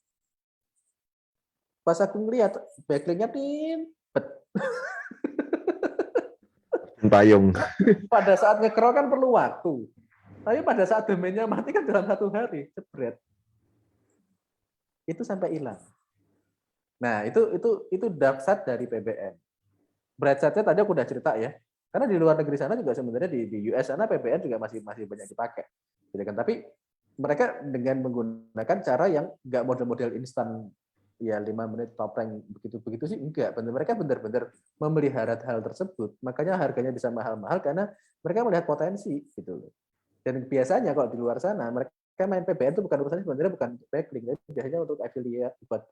Pas aku ngeliat backlinknya timpet. Payung. Pada saat nge-crawl kan perlu waktu. Tapi pada saat domainnya mati kan dalam 1 hari, jebret. Itu sampai hilang. Nah, itu dark side dari PBN. Bright side-nya tadi aku udah cerita ya. Karena di luar negeri sana juga sebenarnya di US sana PBN juga masih banyak dipakai. Gitu kan. Tapi mereka dengan menggunakan cara yang enggak model-model instan ya 5 menit top rank begitu sih enggak. Mereka benar-benar memelihara hal tersebut. Makanya harganya bisa mahal-mahal karena mereka melihat potensi gitu loh. Dan biasanya kalau di luar sana mereka main PBN itu bukan urusannya sebenarnya bukan backlink, tapi biasanya untuk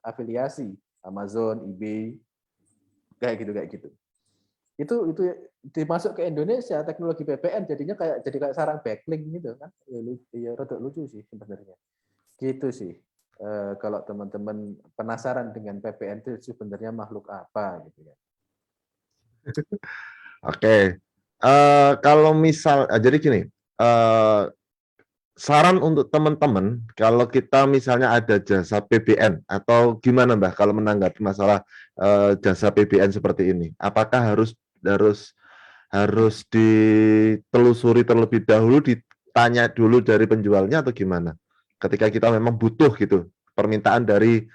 afiliasi Amazon, eBay, kayak gitu. Itu dimasuk ke Indonesia teknologi PBN jadi kayak sarang backlink gitu kan. Ya rada lucu sih sebenarnya. Gitu sih. Kalau teman-teman penasaran dengan PBN itu sebenarnya makhluk apa gitu ya. Oke. Kalau misal jadi gini, saran untuk teman-teman kalau kita misalnya ada jasa PBN atau gimana Mbak kalau menanggapi masalah jasa PBN seperti ini, apakah harus ditelusuri terlebih dahulu, ditanya dulu dari penjualnya atau gimana? Ketika kita memang butuh gitu, permintaan dari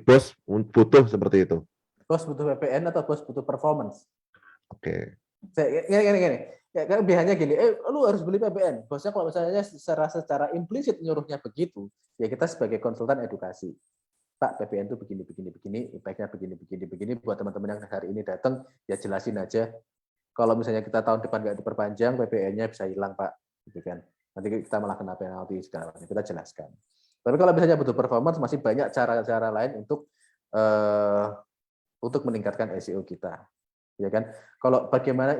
bos butuh seperti itu. Bos butuh PBN atau bos butuh performance? Oke. Gini. Ya, kan biasanya gini, lu harus beli PBN. Bosnya kalau misalnya secara implisit nyuruhnya begitu, ya kita sebagai konsultan edukasi. Pak, PPN itu begini, impact-nya begini, buat teman-teman yang hari ini datang, ya jelasin aja. Kalau misalnya kita tahun depan nggak diperpanjang, PPN-nya bisa hilang, Pak. Gitu kan. Nanti kita malah kena penalti, segala macam. Kita jelaskan. Tapi kalau misalnya butuh performance, masih banyak cara-cara lain untuk meningkatkan SEO kita. Ya kan? Kalau bagaimana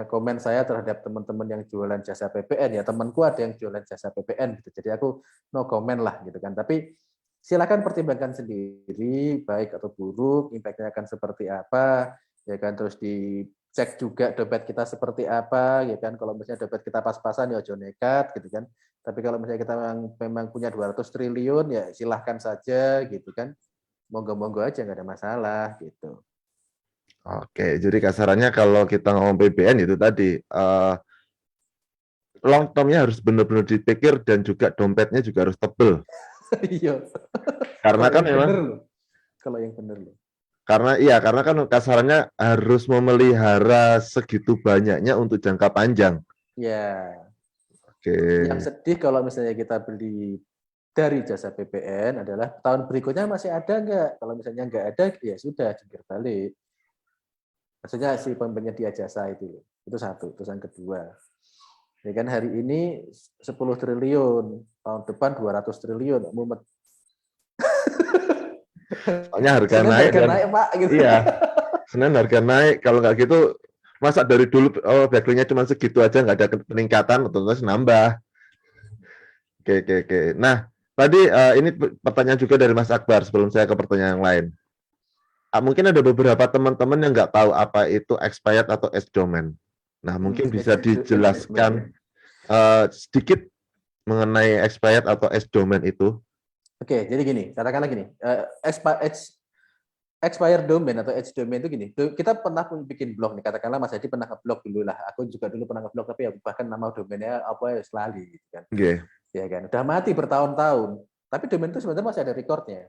komen saya terhadap teman-teman yang jualan jasa PPN, ya temanku ada yang jualan jasa PPN gitu. Jadi aku no comment lah gitu kan. Tapi silakan pertimbangkan sendiri baik atau buruk, impact-nya akan seperti apa, ya kan. Terus dicek juga dompet kita seperti apa, ya kan. Kalau misalnya dompet kita pas-pasan ya jangan nekat gitu kan. Tapi kalau misalnya kita memang punya 200 triliun ya silahkan saja gitu kan. Monggo-monggo aja nggak ada masalah gitu. Oke, jadi kasarannya kalau kita ngomong PPN itu tadi long term-nya harus benar-benar dipikir dan juga dompetnya juga harus tebel. Iya. Karena kan memang kalau yang benar loh. Karena kan kasarannya harus memelihara segitu banyaknya untuk jangka panjang. Ya. Oke. Yang sedih kalau misalnya kita beli dari jasa PPN adalah tahun berikutnya masih ada nggak? Kalau misalnya nggak ada, ya sudah jungkir balik. Maksudnya si penyedia jasa itu satu. Terus yang kedua, ya kan hari ini 10 triliun, tahun depan 200 triliun, mumet. Soalnya harga naik, Pak. Gitu. Iya, Senin harga naik. Kalau nggak gitu, masa dari dulu backlink-nya cuma segitu aja, nggak ada peningkatan, otomatis nambah. Oke. Nah, tadi ini pertanyaan juga dari Mas Akbar sebelum saya ke pertanyaan yang lain. Mungkin ada beberapa teman-teman yang nggak tahu apa itu expired atau edge domain. Nah, mungkin bisa dijelaskan sedikit mengenai expired atau edge domain itu. Oke, jadi gini, katakanlah gini, expired domain atau edge domain itu gini, kita pernah bikin blog nih, katakanlah Mas Hadi pernah nge-blog dulu lah, aku juga dulu pernah nge-blog, tapi ya bahkan nama domainnya apa ya selalu gitu kan. Okay. Ya kan, udah mati bertahun-tahun, tapi domain itu sebenarnya masih ada recordnya.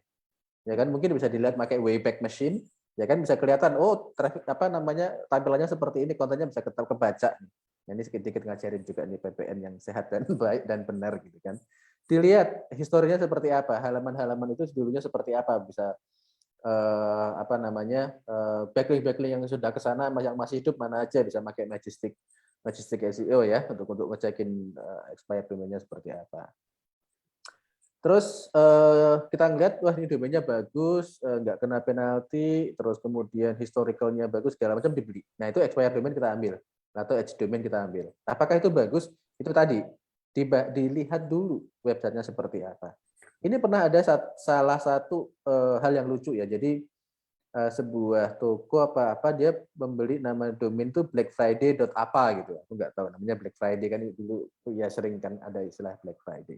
Ya kan, mungkin bisa dilihat pakai Wayback Machine, ya kan bisa kelihatan, oh traffic tampilannya seperti ini, kontennya bisa kebaca. Nah, ini sedikit ngajarin juga nih PPN yang sehat dan baik dan benar gitu kan. Dilihat historinya seperti apa, halaman-halaman itu dulunya seperti apa, bisa backlink yang sudah ke sana, yang masih hidup mana aja, bisa pakai Majestic SEO ya untuk ngecekin expired domainnya seperti apa. Terus kita ngeliat, wah ini domainnya bagus, nggak kena penalti, terus kemudian historicalnya bagus, segala macam dibeli. Nah itu expired domain kita ambil, atau edge domain kita ambil. Apakah itu bagus? Itu tadi, dilihat dulu websitenya seperti apa. Ini pernah ada salah satu hal yang lucu ya, jadi sebuah toko apa dia membeli nama domain itu Black Friday apa gitu, aku nggak tahu namanya Black Friday kan dulu ya sering kan ada istilah Black Friday.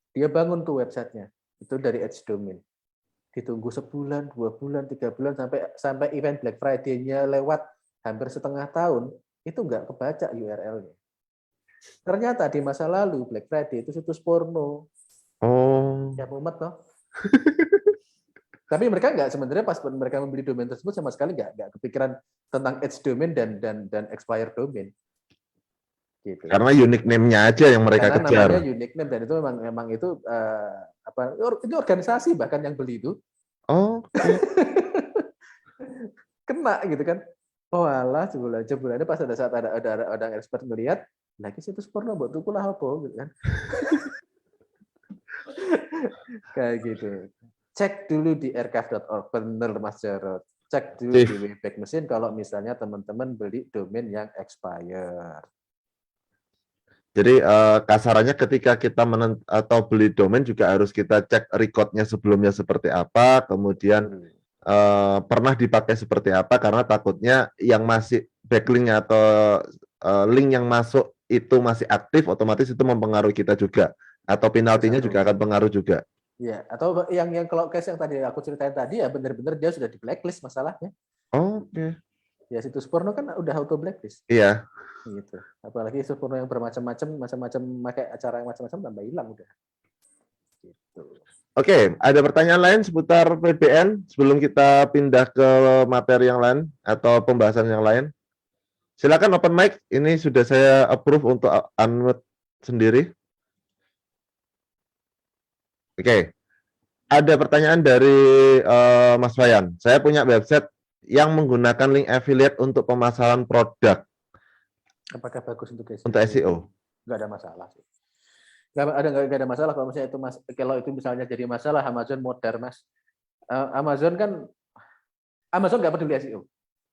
Dia bangun tuh websitenya itu dari edge domain, ditunggu sebulan, 2 bulan, 3 bulan sampai event Black Friday-nya lewat hampir setengah tahun itu nggak kebaca URL-nya. Ternyata di masa lalu Black Friday itu situs porno. Oh. Ya mumet toh. Tapi mereka nggak, sebenarnya pas mereka membeli domain tersebut sama sekali nggak kepikiran tentang edge domain dan expired domain. Gitu. Karena unique name-nya aja yang mereka kejar. Karena namanya unique name dan itu memang itu itu organisasi bahkan yang beli itu. Oh. Okay. Kena gitu kan. Oh alah sebulan pas ada saat ada orang expert ngelihat lagi situs porno buat tuku lah apa gitu kan. Kayak gitu. Cek dulu di archive.org, bener Mas Jarod. Cek dulu di Wayback Machine kalau misalnya teman-teman beli domain yang expired. Jadi kasarannya ketika kita atau beli domain juga harus kita cek recordnya sebelumnya seperti apa, kemudian pernah dipakai seperti apa, karena takutnya yang masih backlinknya atau link yang masuk itu masih aktif, otomatis itu mempengaruhi kita juga, atau penaltinya juga akan pengaruh juga. Ya, atau yang kalau case yang tadi aku ceritain tadi ya benar-benar dia sudah di blacklist masalahnya. Oke. Ya situs porno kan udah auto blacklist. Iya. Gitu. Apalagi situs porno yang bermacam-macam pakai acara yang macam-macam tambah hilang udah. Gitu. Oke, ada pertanyaan lain seputar PPN sebelum kita pindah ke materi yang lain atau pembahasan yang lain? Silakan open mic. Ini sudah saya approve untuk unmute sendiri. Oke, ada pertanyaan dari Mas Wayan. Saya punya website yang menggunakan link affiliate untuk pemasaran produk Apakah bagus untuk SEO? untuk SEO. Nggak ada masalah sih. Nggak ada masalah kalau misalnya itu kalau itu misalnya jadi masalah Amazon modern Mas. Amazon nggak peduli SEO.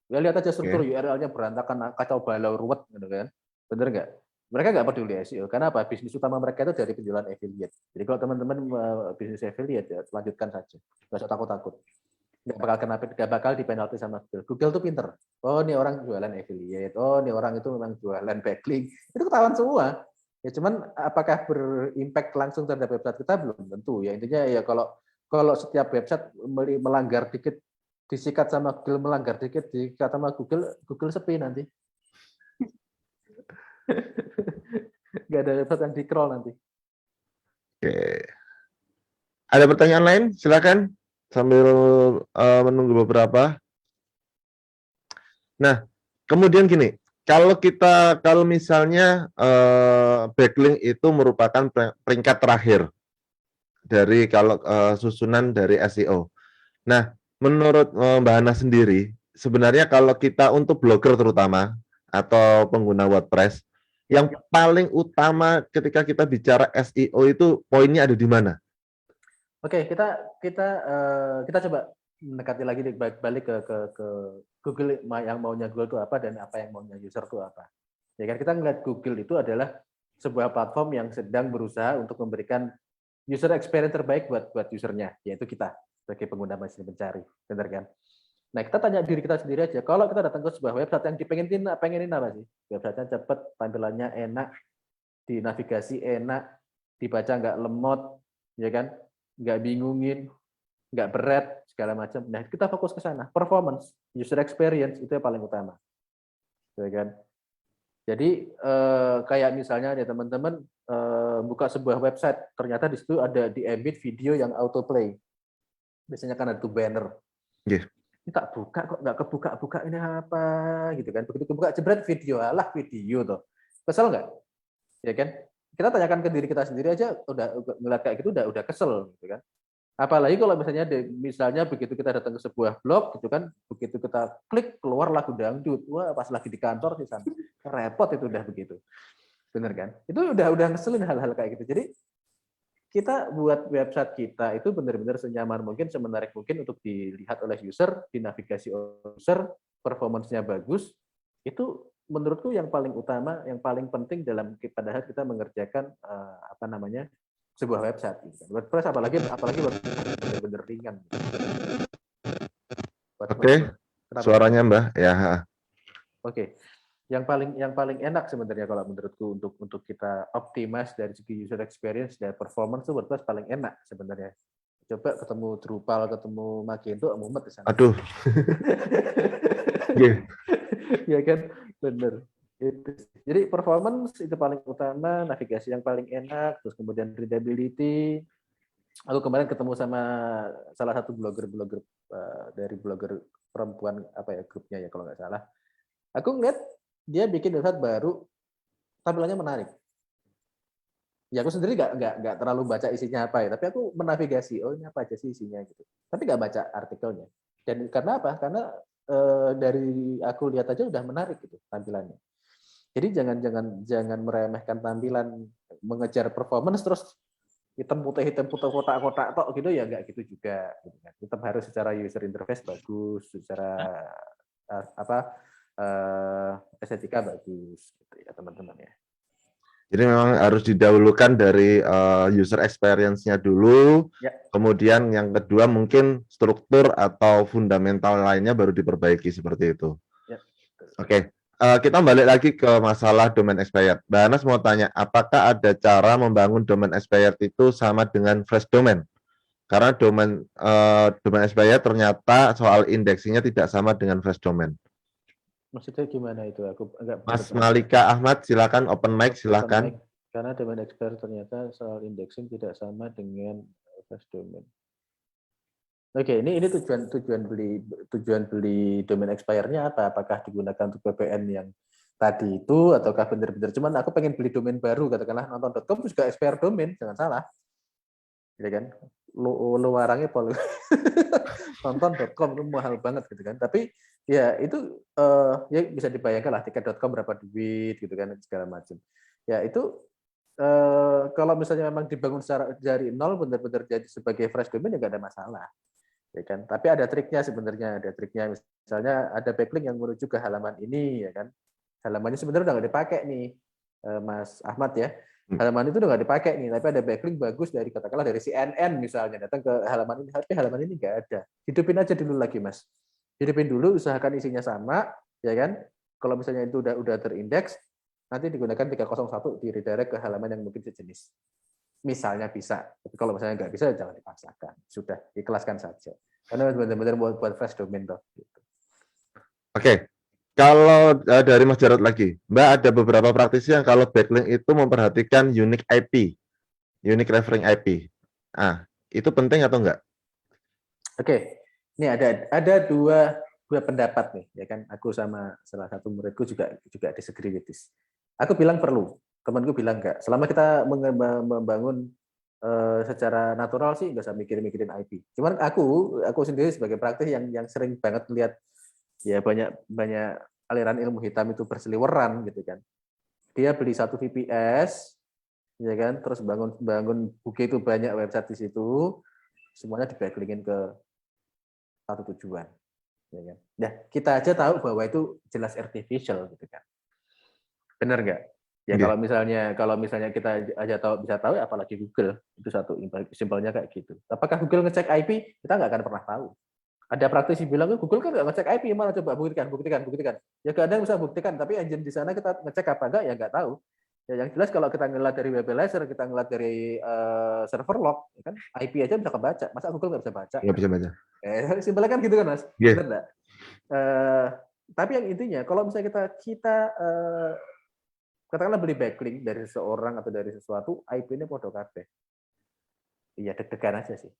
Ya lihat aja struktur URL-nya berantakan, kacau balau, ruwet, gitu kan. Bener nggak? Mereka nggak peduli SEO. Karena apa? Bisnis utama mereka itu dari penjualan affiliate. Jadi kalau teman-teman bisnis affiliate, ya lanjutkan saja. Nggak usah takut-takut. Nggak bakal dipenalti sama Google. Google tuh pinter. Oh, ini orang jualan affiliate. Oh, ini orang itu memang jualan backlink. Itu ketahuan semua. Ya cuman apakah berimpact langsung terhadap website kita belum tentu. Ya intinya ya kalau setiap website melanggar dikit disikat sama Google, melanggar dikit disikat sama Google sepi nanti. Nggak ada website yang di-crawl nanti. Oke. Ada pertanyaan lain? Silakan sambil menunggu beberapa. Nah, kemudian gini, kalau misalnya backlink itu merupakan peringkat terakhir dari kalau susunan dari SEO. Nah, menurut Mbak Hana sendiri, sebenarnya kalau kita untuk blogger terutama atau pengguna WordPress, yang paling utama ketika kita bicara SEO itu poinnya ada di mana? Oke, kita coba mendekati lagi balik ke Google, yang maunya Google itu apa dan apa yang maunya user itu apa. Ya kan kita ngeliat Google itu adalah sebuah platform yang sedang berusaha untuk memberikan user experience terbaik buat usernya, yaitu kita sebagai pengguna mesin pencari, benar kan? Nah, kita tanya diri kita sendiri aja, kalau kita datang ke sebuah website yang pengenin apa sih? Websitenya cepat, tampilannya enak, di navigasi enak, dibaca nggak lemot, ya kan? Nggak bingungin, nggak berat, segala macam. Nah, kita fokus ke sana. Performance, user experience, itu yang paling utama. Ya kan? Jadi, kayak misalnya ya teman-teman buka sebuah website, ternyata di situ ada di-embed video yang autoplay. Biasanya kan ada tuh banner. Yeah. Ini tak buka kok nggak kebuka-buka, ini apa gitu kan. Begitu kebuka, jebret video, alah video tuh. Kesel nggak? Ya kan? Kita tanyakan ke diri kita sendiri aja, udah ngeliat kayak gitu udah kesel gitu kan. Apalagi kalau misalnya begitu kita datang ke sebuah blog gitu kan, begitu kita klik keluar lagu dangdut, wah pas lagi di kantor di sana repot itu udah begitu, bener kan? Itu udah ngeselin hal-hal kayak gitu. Jadi kita buat website kita itu benar-benar senyaman mungkin, semenarik mungkin untuk dilihat oleh user, dinavigasi user, performance-nya bagus. Itu menurutku yang paling utama, yang paling penting dalam padahal kita mengerjakan sebuah website. WordPress apalagi benar-benar ringan. Oke, suaranya Mbak ya. Oke. Yang paling enak sebenarnya kalau menurutku untuk kita optimize dari segi user experience dan performance itu WordPress paling enak sebenarnya. Coba ketemu Drupal, ketemu Magento, mumet di sana. Aduh. Yeah. Ya kan, bener. Jadi performance itu paling utama, navigasi yang paling enak, terus kemudian readability. Aku kemarin ketemu sama salah satu blogger dari blogger perempuan grupnya ya kalau nggak salah. Aku ngeliat dia bikin website baru, tampilannya menarik. Ya aku sendiri nggak terlalu baca isinya apa ya, tapi aku menavigasi, oh ini apa aja sih isinya gitu. Tapi nggak baca artikelnya. Dan karena apa? Karena dari aku lihat aja udah menarik gitu tampilannya. Jadi jangan meremehkan tampilan, mengejar performance terus hitam putih kotak-kotak tok gitu ya, nggak gitu juga. Gitu kan. Tetap harus secara user interface bagus, secara estetika bagus gitu ya teman-teman ya. Jadi memang harus didahulukan dari user experience-nya dulu, ya. Kemudian yang kedua mungkin struktur atau fundamental lainnya baru diperbaiki seperti itu. Ya. Oke, kita balik lagi ke masalah domain expired. Mbak Anas mau tanya, apakah ada cara membangun domain expired itu sama dengan fresh domain? Karena domain expired ternyata soal indeksinya tidak sama dengan fresh domain. Maksudnya gimana itu? Aku enggak. Mas Malika Ahmad, silakan open mic, silakan. Karena domain expert ternyata soal indexing tidak sama dengan fresh domain. Oke, ini tujuan beli domain expire-nya apa? Apakah digunakan untuk VPN yang tadi itu ataukah benar-benar cuman aku pengen beli domain baru, katakanlah nonton.com juga expire domain, jangan salah. ya kan? Luarannya pol nonton.com itu mahal banget gitu kan. Tapi ya itu ya bisa dibayangkan lah tiket.com berapa duit gitu kan segala macam. Ya itu kalau misalnya memang dibangun secara dari nol benar-benar jadi sebagai fresh domain ya nggak ada masalah. Ya kan? Tapi ada triknya sebenarnya, ada triknya. Misalnya ada backlink yang menuju ke halaman ini ya kan. Halamannya sebenarnya udah nggak dipakai nih, Mas Ahmad ya. Halaman itu udah nggak dipakai nih, tapi ada backlink bagus dari katakanlah dari CNN misalnya datang ke halaman ini, tapi halaman ini nggak ada. Hidupin aja dulu lagi, Mas. Hidupin dulu, usahakan isinya sama, ya kan? Kalau misalnya itu udah terindeks, nanti digunakan 301 di redirect ke halaman yang mungkin sejenis. Misalnya bisa, tapi kalau misalnya nggak bisa jangan dipaksakan. Sudah, ikhlaskan saja. Karena benar-benar buat fresh domain toh. Gitu. Oke. Kalau dari Mas Jarod lagi, Mbak ada beberapa praktisi yang kalau backlink itu memperhatikan unique IP, unique referring IP. Itu penting atau enggak? Oke, ini ada dua pendapat nih, ya kan? Aku sama salah satu muridku juga disagree with this. Aku bilang perlu, temanku bilang enggak. Selama kita membangun secara natural sih nggak usah mikirin IP. Cuman aku sendiri sebagai praktisi yang sering banget lihat ya banyak aliran ilmu hitam itu berseliweran gitu kan. Dia beli satu VPS, ya kan, terus bangun bukit itu banyak website di situ, semuanya di backlingin ke satu tujuan, ya kan. Nah, kita aja tahu bahwa itu jelas artificial gitu kan. Benar nggak? Ya kalau misalnya kita aja bisa tahu, apalagi Google itu satu simpelnya kayak gitu. Apakah Google ngecek IP? Kita nggak akan pernah tahu. Ada praktisi bilang Google kan nggak ngecek IP, mana coba buktikan. Ya nggak ada yang bisa buktikan, tapi engine di sana kita ngecek apa enggak ya nggak tahu. Ya yang jelas kalau kita ngeliat dari web laser, kita ngeliat dari server log, ya kan IP aja bisa kebaca. Masa Google nggak bisa baca? Nggak bisa baca. Simpelnya kan gitu kan, Mas. Yeah. Benar nggak? Tapi yang intinya kalau misalnya kita katakanlah beli backlink dari seseorang atau dari sesuatu, IP-nya podo kabeh. Iya, deg-degan aja sih.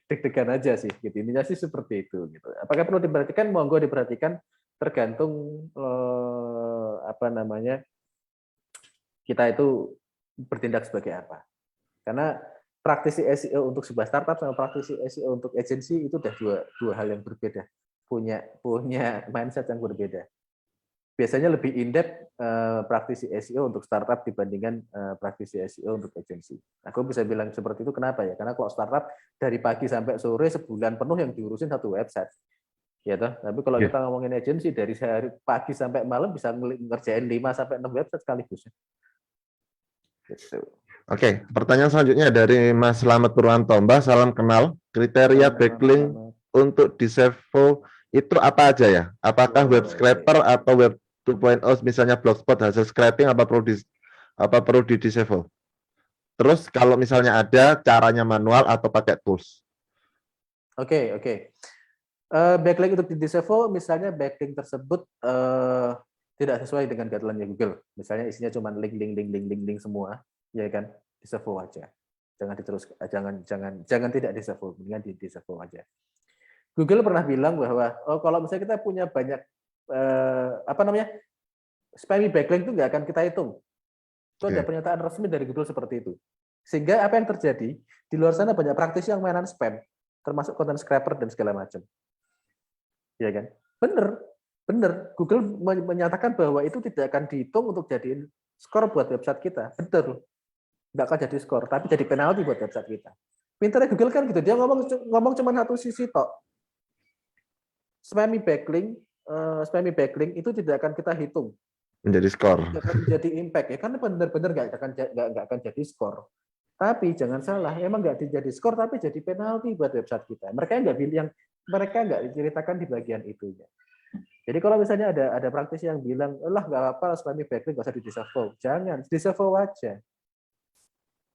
Deg-degan aja sih, gitu. Intinya sih seperti itu. Gitu. Apakah perlu diperhatikan? Monggo diperhatikan, tergantung kita itu bertindak sebagai apa. Karena praktisi SEO untuk sebuah startup sama praktisi SEO untuk agensi itu udah dua hal yang berbeda. Punya mindset yang berbeda. Biasanya lebih in-depth praktisi SEO untuk startup dibandingkan praktisi SEO untuk agensi. Aku bisa bilang seperti itu kenapa ya? Karena kalau startup dari pagi sampai sore sebulan penuh yang diurusin satu website. Ya toh? Tapi kalau kita ngomongin agensi dari hari pagi sampai malam bisa ngerjain 5 sampai 6 website sekaligus. Gitu. Oke, pertanyaan selanjutnya dari Mas Slamet Purwanto. Mbak, salam kenal. Kriteria backlink untuk Disevo itu apa aja ya? Apakah web scraper atau web 2.0 misalnya Blogspot hasil scraping apa perlu di disable? Terus kalau misalnya ada caranya manual atau pakai tools? Oke. Backlink untuk di disable misalnya backlink tersebut tidak sesuai dengan guideline Google. Misalnya isinya cuma link semua, ya kan? Disable aja. Jangan tidak disable, mendingan di disable aja. Google pernah bilang bahwa kalau misalnya kita punya banyak spammy backlink itu nggak akan kita hitung. Itu ada pernyataan resmi dari Google seperti itu. Sehingga apa yang terjadi? Di luar sana banyak praktisi yang mainan spam, termasuk content scraper dan segala macam. Ya kan? Bener. Google menyatakan bahwa itu tidak akan dihitung untuk jadiin skor buat website kita. Betul. Nggak akan jadi skor, tapi jadi penalti buat website kita. Pinternya Google kan gitu. Dia ngomong cuma satu sisi tok. Spammy backlink itu tidak akan kita hitung menjadi skor, tidak akan menjadi impact ya, karena benar-benar nggak akan jadi skor. Tapi jangan salah, emang nggak jadi skor tapi jadi penalti buat website kita. Mereka nggak diceritakan di bagian itu ya. Jadi kalau misalnya ada praktisi yang bilang, lah nggak apa-apa spammy backlink nggak usah di disable, jangan disable aja.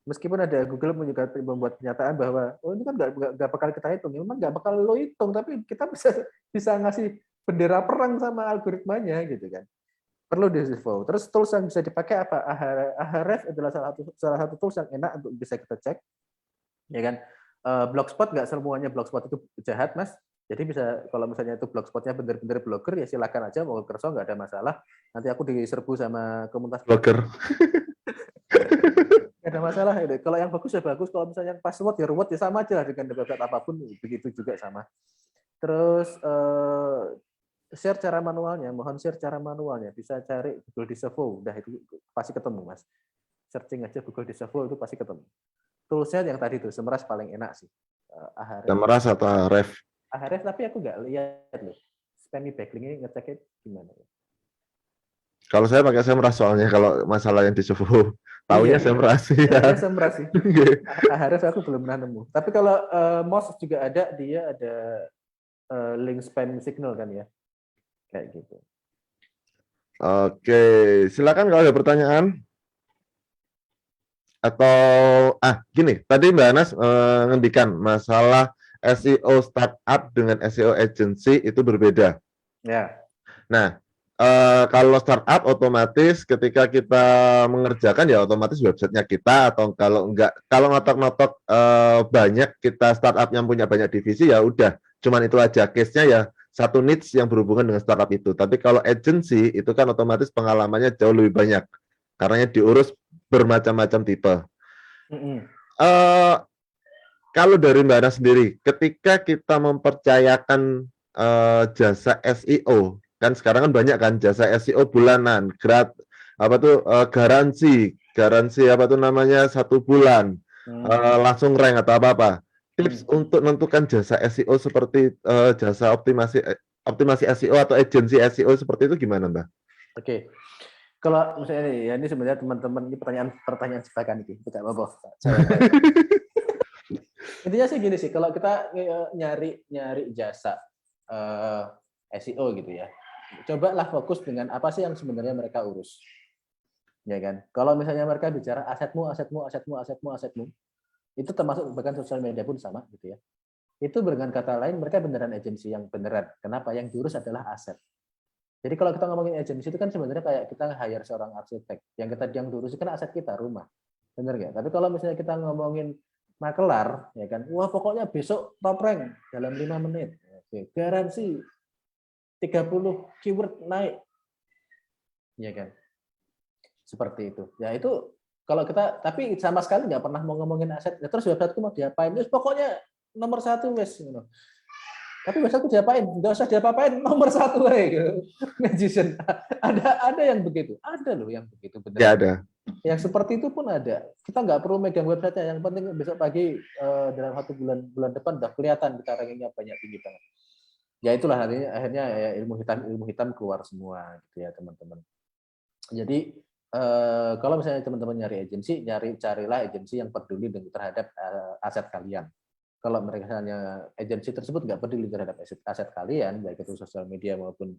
Meskipun ada Google membuat pernyataan bahwa ini kan nggak bakal kita hitung, memang nggak bakal lo hitung, tapi kita bisa ngasih bendera perang sama algoritmanya gitu kan. Perlu disable. Terus tools yang bisa dipakai apa? Ahref adalah salah satu tools yang enak untuk bisa kita cek, ya kan. Blogspot nggak semuanya Blogspot itu jahat, Mas. Jadi bisa kalau misalnya itu Blogspotnya bener-bener blogger ya silakan aja mau kerso nggak ada masalah. Nanti aku diserbu sama komunitas blogger. ada masalah itu. Kalau yang bagus ya bagus, kalau misalnya yang password ya ruwet ya sama aja dengan website apapun begitu juga sama. Terus share cara manualnya, mohon share cara manualnya. Bisa cari Google Disavow, udah itu pasti ketemu Mas. Searching aja Google Disavow itu pasti ketemu. Toolsnya yang tadi tuh, Semrush paling enak sih. Semrush atau Ref? Ahref, tapi aku nggak lihat loh. Spammy backlink ini ngeceknya gimana ya? Kalau saya pakai Semrush soalnya kalau masalah yang Disavow. Taunya Semrush Ya, ya. Semrush sih. Ahref aku belum pernah nemu. Tapi kalau Moz juga ada, dia ada link spam signal kan ya. Kayak gitu. Oke, silakan kalau ada pertanyaan. Atau gini, tadi Mbak Anas ngendikan masalah SEO startup dengan SEO agency itu berbeda. Ya. Nah, kalau startup otomatis ketika kita mengerjakan ya otomatis websitenya kita, atau kalau enggak, kalau ngotok-ngotok banyak kita startup yang punya banyak divisi ya udah, cuman itu aja case-nya ya satu niche yang berhubungan dengan startup itu. Tapi kalau agency itu kan otomatis pengalamannya jauh lebih banyak karena diurus bermacam-macam tipe. Kalau dari Mbak Ana sendiri, ketika kita mempercayakan jasa SEO, kan sekarang kan banyak kan jasa SEO bulanan, garansi apa tuh namanya 1 bulan, langsung rank atau apa-apa. Tips untuk menentukan jasa SEO seperti jasa optimasi SEO atau agensi SEO seperti itu gimana, Mbak? Oke. Kalau misalnya ya ini sebenarnya teman-teman ini pertanyaan jebakan ini, tidak apa-apa. Intinya sih gini sih, kalau kita nyari jasa SEO gitu ya, cobalah fokus dengan apa sih yang sebenarnya mereka urus, ya kan? Kalau misalnya mereka bicara asetmu, itu termasuk bahkan sosial media pun sama gitu ya. Itu dengan kata lain mereka beneran agensi yang beneran. Kenapa? Yang diurus adalah aset. Jadi kalau kita ngomongin agensi itu kan sebenarnya kayak kita hire seorang arsitek. Yang diurus kan aset kita, rumah. Bener nggak? Tapi kalau misalnya kita ngomongin makelar, ya kan, wah pokoknya besok top rank dalam 5 menit. Oke, garansi 30 keyword naik. Ya kan? Seperti itu. Ya itu kalau kita, tapi sama sekali nggak pernah mau ngomongin aset. Ya, terus websiteku mau diapain? Terus pokoknya nomor 1 wes. Tapi websiteku diapain? Nggak usah diapa-apain, nomor 1 gitu. Magician. Ada yang begitu. Ada loh yang begitu benar. Ya ada. Yang seperti itu pun ada. Kita nggak perlu megang website-nya. Yang penting besok pagi dalam 1 bulan depan udah kelihatan kita rankingnya banyak tinggi banget. Ya itulah akhirnya ya, ilmu hitam keluar semua gitu ya teman-teman. Jadi kalau misalnya teman-teman nyari agensi, carilah agensi yang peduli terhadap aset kalian. Kalau mereka hanya agensi tersebut nggak peduli terhadap aset kalian, baik itu sosial media maupun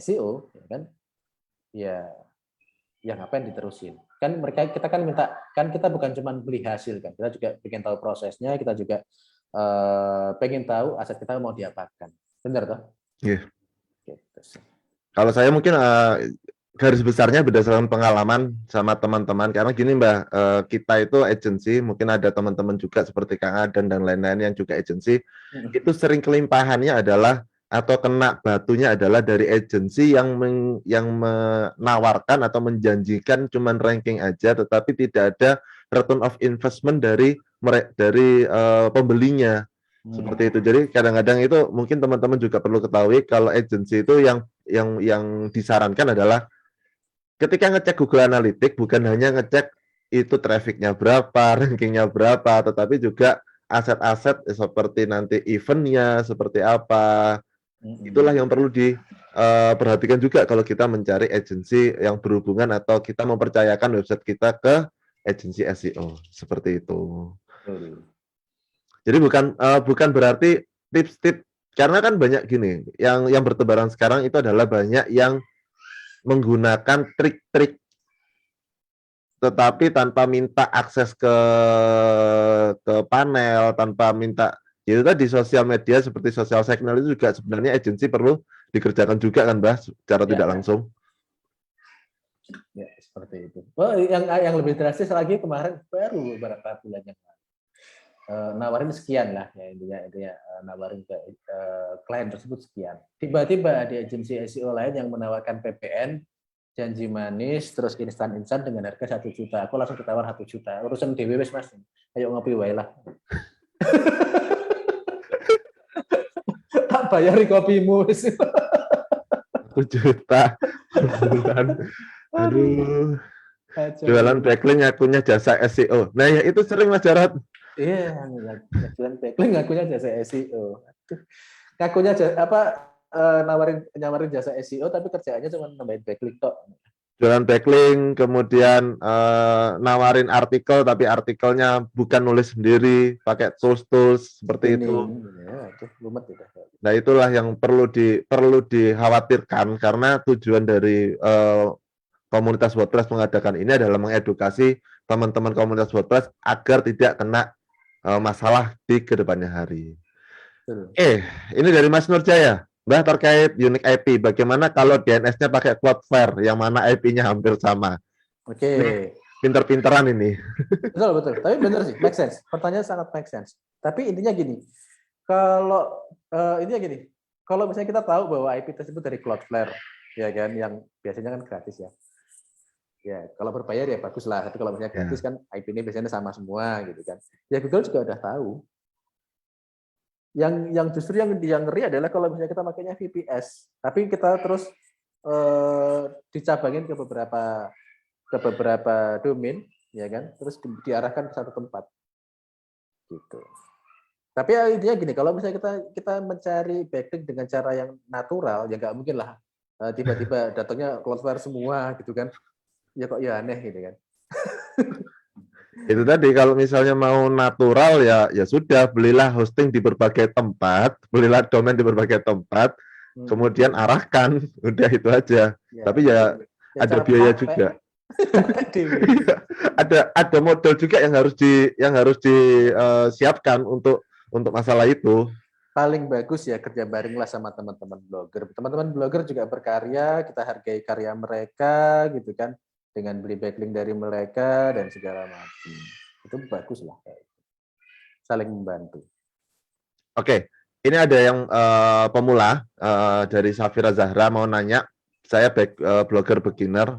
SEO, ya kan? Ya ngapain diterusin? Kan kita kan minta, kan kita bukan cuma beli hasil kan, kita juga pengen tahu prosesnya, kita juga pengen tahu aset kita mau diapakan. Benar toh? Iya. Gitu. Kalau saya mungkin garis besarnya berdasarkan pengalaman sama teman-teman, karena gini Mbak, kita itu agensi, mungkin ada teman-teman juga seperti Kang Adan dan lain-lain yang juga agensi, itu sering kelimpahannya adalah atau kena batunya adalah dari agensi yang menawarkan atau menjanjikan cuman ranking aja, tetapi tidak ada return of investment dari pembelinya. Seperti itu. Jadi kadang-kadang itu mungkin teman-teman juga perlu ketahui kalau agensi itu yang disarankan adalah ketika ngecek Google Analytics bukan hanya ngecek itu trafficnya berapa, rankingnya berapa, tetapi juga aset-aset seperti nanti eventnya seperti apa. Itulah yang perlu diperhatikan juga kalau kita mencari agensi yang berhubungan atau kita mempercayakan website kita ke agensi SEO seperti itu. Jadi bukan berarti tips-tips, karena kan banyak gini yang bertebaran sekarang itu adalah banyak yang menggunakan trik-trik tetapi tanpa minta akses ke panel, tanpa minta itu tadi sosial media seperti social signal itu juga sebenarnya agensi perlu dikerjakan juga kan Mbak secara tidak langsung. Ya seperti itu. Oh, yang lebih drastis lagi kemarin baru beberapa bulan yang lalu nawarin sekian lah ya intinya nawarin ke klien tersebut sekian. Tiba-tiba ada agensi SEO lain yang menawarkan PPN janji manis terus instan dengan harga 1 juta. Aku langsung ditawar 1 juta. Urusan dhewe wis Mas. Ayo ngopi wae lah. Tak bayari kopimu wis. 1 juta per bulan. Aduh. Jualan backlink ngakunya jasa SEO. Nah, ya itu sering Mas Jarot. Iya, jualan backlink ngakunya jasa SEO. Ngakunya nawarin jasa SEO tapi kerjaannya cuma nambahin backlink tok. Jualan backlink, kemudian nawarin artikel tapi artikelnya bukan nulis sendiri, pakai tools seperti itu. Ya, itu lumet udah. Nah, itulah yang perlu dikhawatirkan karena tujuan dari komunitas WordPress mengadakan ini adalah mengedukasi teman-teman komunitas WordPress agar tidak kena masalah di kedepannya hari. Ini dari Mas Nurjaya. Mbah, terkait unique IP, bagaimana kalau DNS-nya pakai Cloudflare yang mana IP-nya hampir sama? Oke. Pinter-pinteran ini. Betul. Tapi benar sih, make sense. Pertanyaan sangat make sense. Tapi intinya gini, kalau misalnya kita tahu bahwa IP tersebut dari Cloudflare, ya kan, yang biasanya kan gratis ya. Ya, kalau berbayar ya bagus lah. Tapi kalau misalnya gratis kan IP ini biasanya sama semua gitu kan. Ya Google juga udah tahu. Yang justru yang ngeri adalah kalau misalnya kita makainya VPS, tapi kita terus dicabangin ke beberapa domain, ya kan, terus diarahkan ke satu tempat, gitu. Tapi ya intinya gini, kalau misalnya kita mencari backlink dengan cara yang natural, ya nggak mungkin lah tiba-tiba datangnya Cloudflare semua, gitu kan? Ya kok ya aneh gitu kan? Itu tadi kalau misalnya mau natural ya sudah belilah hosting di berbagai tempat, belilah domain di berbagai tempat, kemudian arahkan, udah itu aja. Ya, tapi ya ada biaya juga. ada modal juga yang harus disiapkan untuk masalah itu. Paling bagus ya kerja bareng lah sama teman-teman blogger. Teman-teman blogger juga berkarya, kita hargai karya mereka gitu kan. Dengan beli backlink dari mereka dan segala macam. Itu bagus lah. Saling membantu. Oke, ini ada yang pemula dari Safira Zahra mau nanya, saya blogger beginner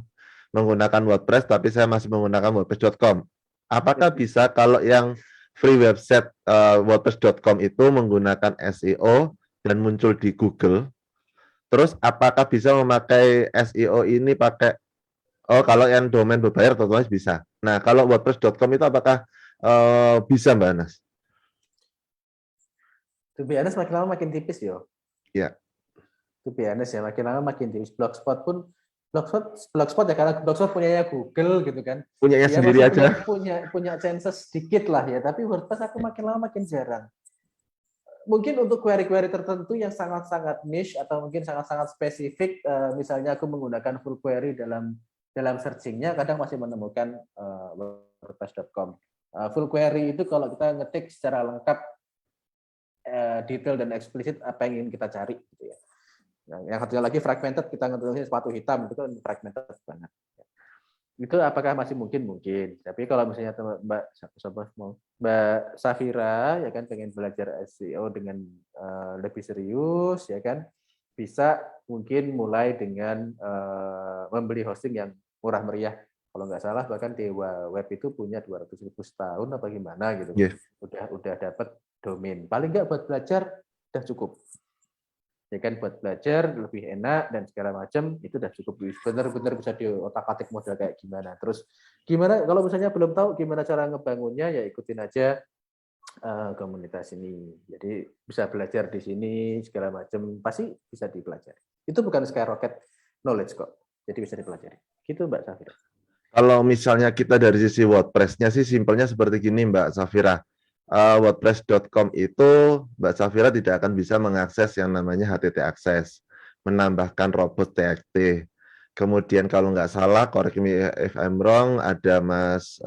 menggunakan WordPress tapi saya masih menggunakan WordPress.com. Apakah bisa kalau yang free website WordPress.com itu menggunakan SEO dan muncul di Google? Terus apakah bisa memakai SEO ini pakai kalau yang domain berbayar otomatis bisa. Nah, kalau WordPress.com itu apakah bisa, Mbak Anas? To be honest, makin lama makin tipis, yo. Iya. To be honest ya, makin lama makin tipis. Blogspot ya, karena Blogspot punyanya Google gitu kan. Punyanya sendiri aja. Punya census sedikit lah ya, tapi WordPress aku makin lama makin jarang. Mungkin untuk query-query tertentu yang sangat-sangat niche atau mungkin sangat-sangat spesifik, misalnya aku menggunakan full query dalam searching-nya kadang masih menemukan WordPress.com. Full query itu kalau kita ngetik secara lengkap, detail dan eksplisit apa yang ingin kita cari. Gitu ya. Yang satunya lagi fragmented, kita ngetik sepatu hitam, itu kan fragmented banget. Itu apakah masih mungkin? Mungkin. Tapi kalau misalnya Mbak Safira ya kan pengen belajar SEO dengan lebih serius ya kan, bisa mungkin mulai dengan membeli hosting yang murah meriah. Kalau nggak salah bahkan Dewa Web itu punya 200.000 setahun apa gimana gitu. Yeah. Udah dapat domain. Paling nggak buat belajar udah cukup. Ya kan, buat belajar lebih enak dan segala macam itu udah cukup. Benar-benar bisa diotak-atik model kayak gimana. Terus gimana kalau misalnya belum tahu gimana cara ngebangunnya, ya ikutin aja komunitas ini. Jadi bisa belajar di sini segala macam, pasti bisa dipelajari. Itu bukan skyrocket knowledge kok. Jadi bisa dipelajari. Gitu Mbak Safira. Kalau misalnya kita dari sisi WordPress-nya sih simpelnya seperti gini Mbak Safira. WordPress.com itu Mbak Safira tidak akan bisa mengakses yang namanya HTTP access, menambahkan robot TXT. Kemudian kalau nggak salah, correct me if I'm wrong, ada Mas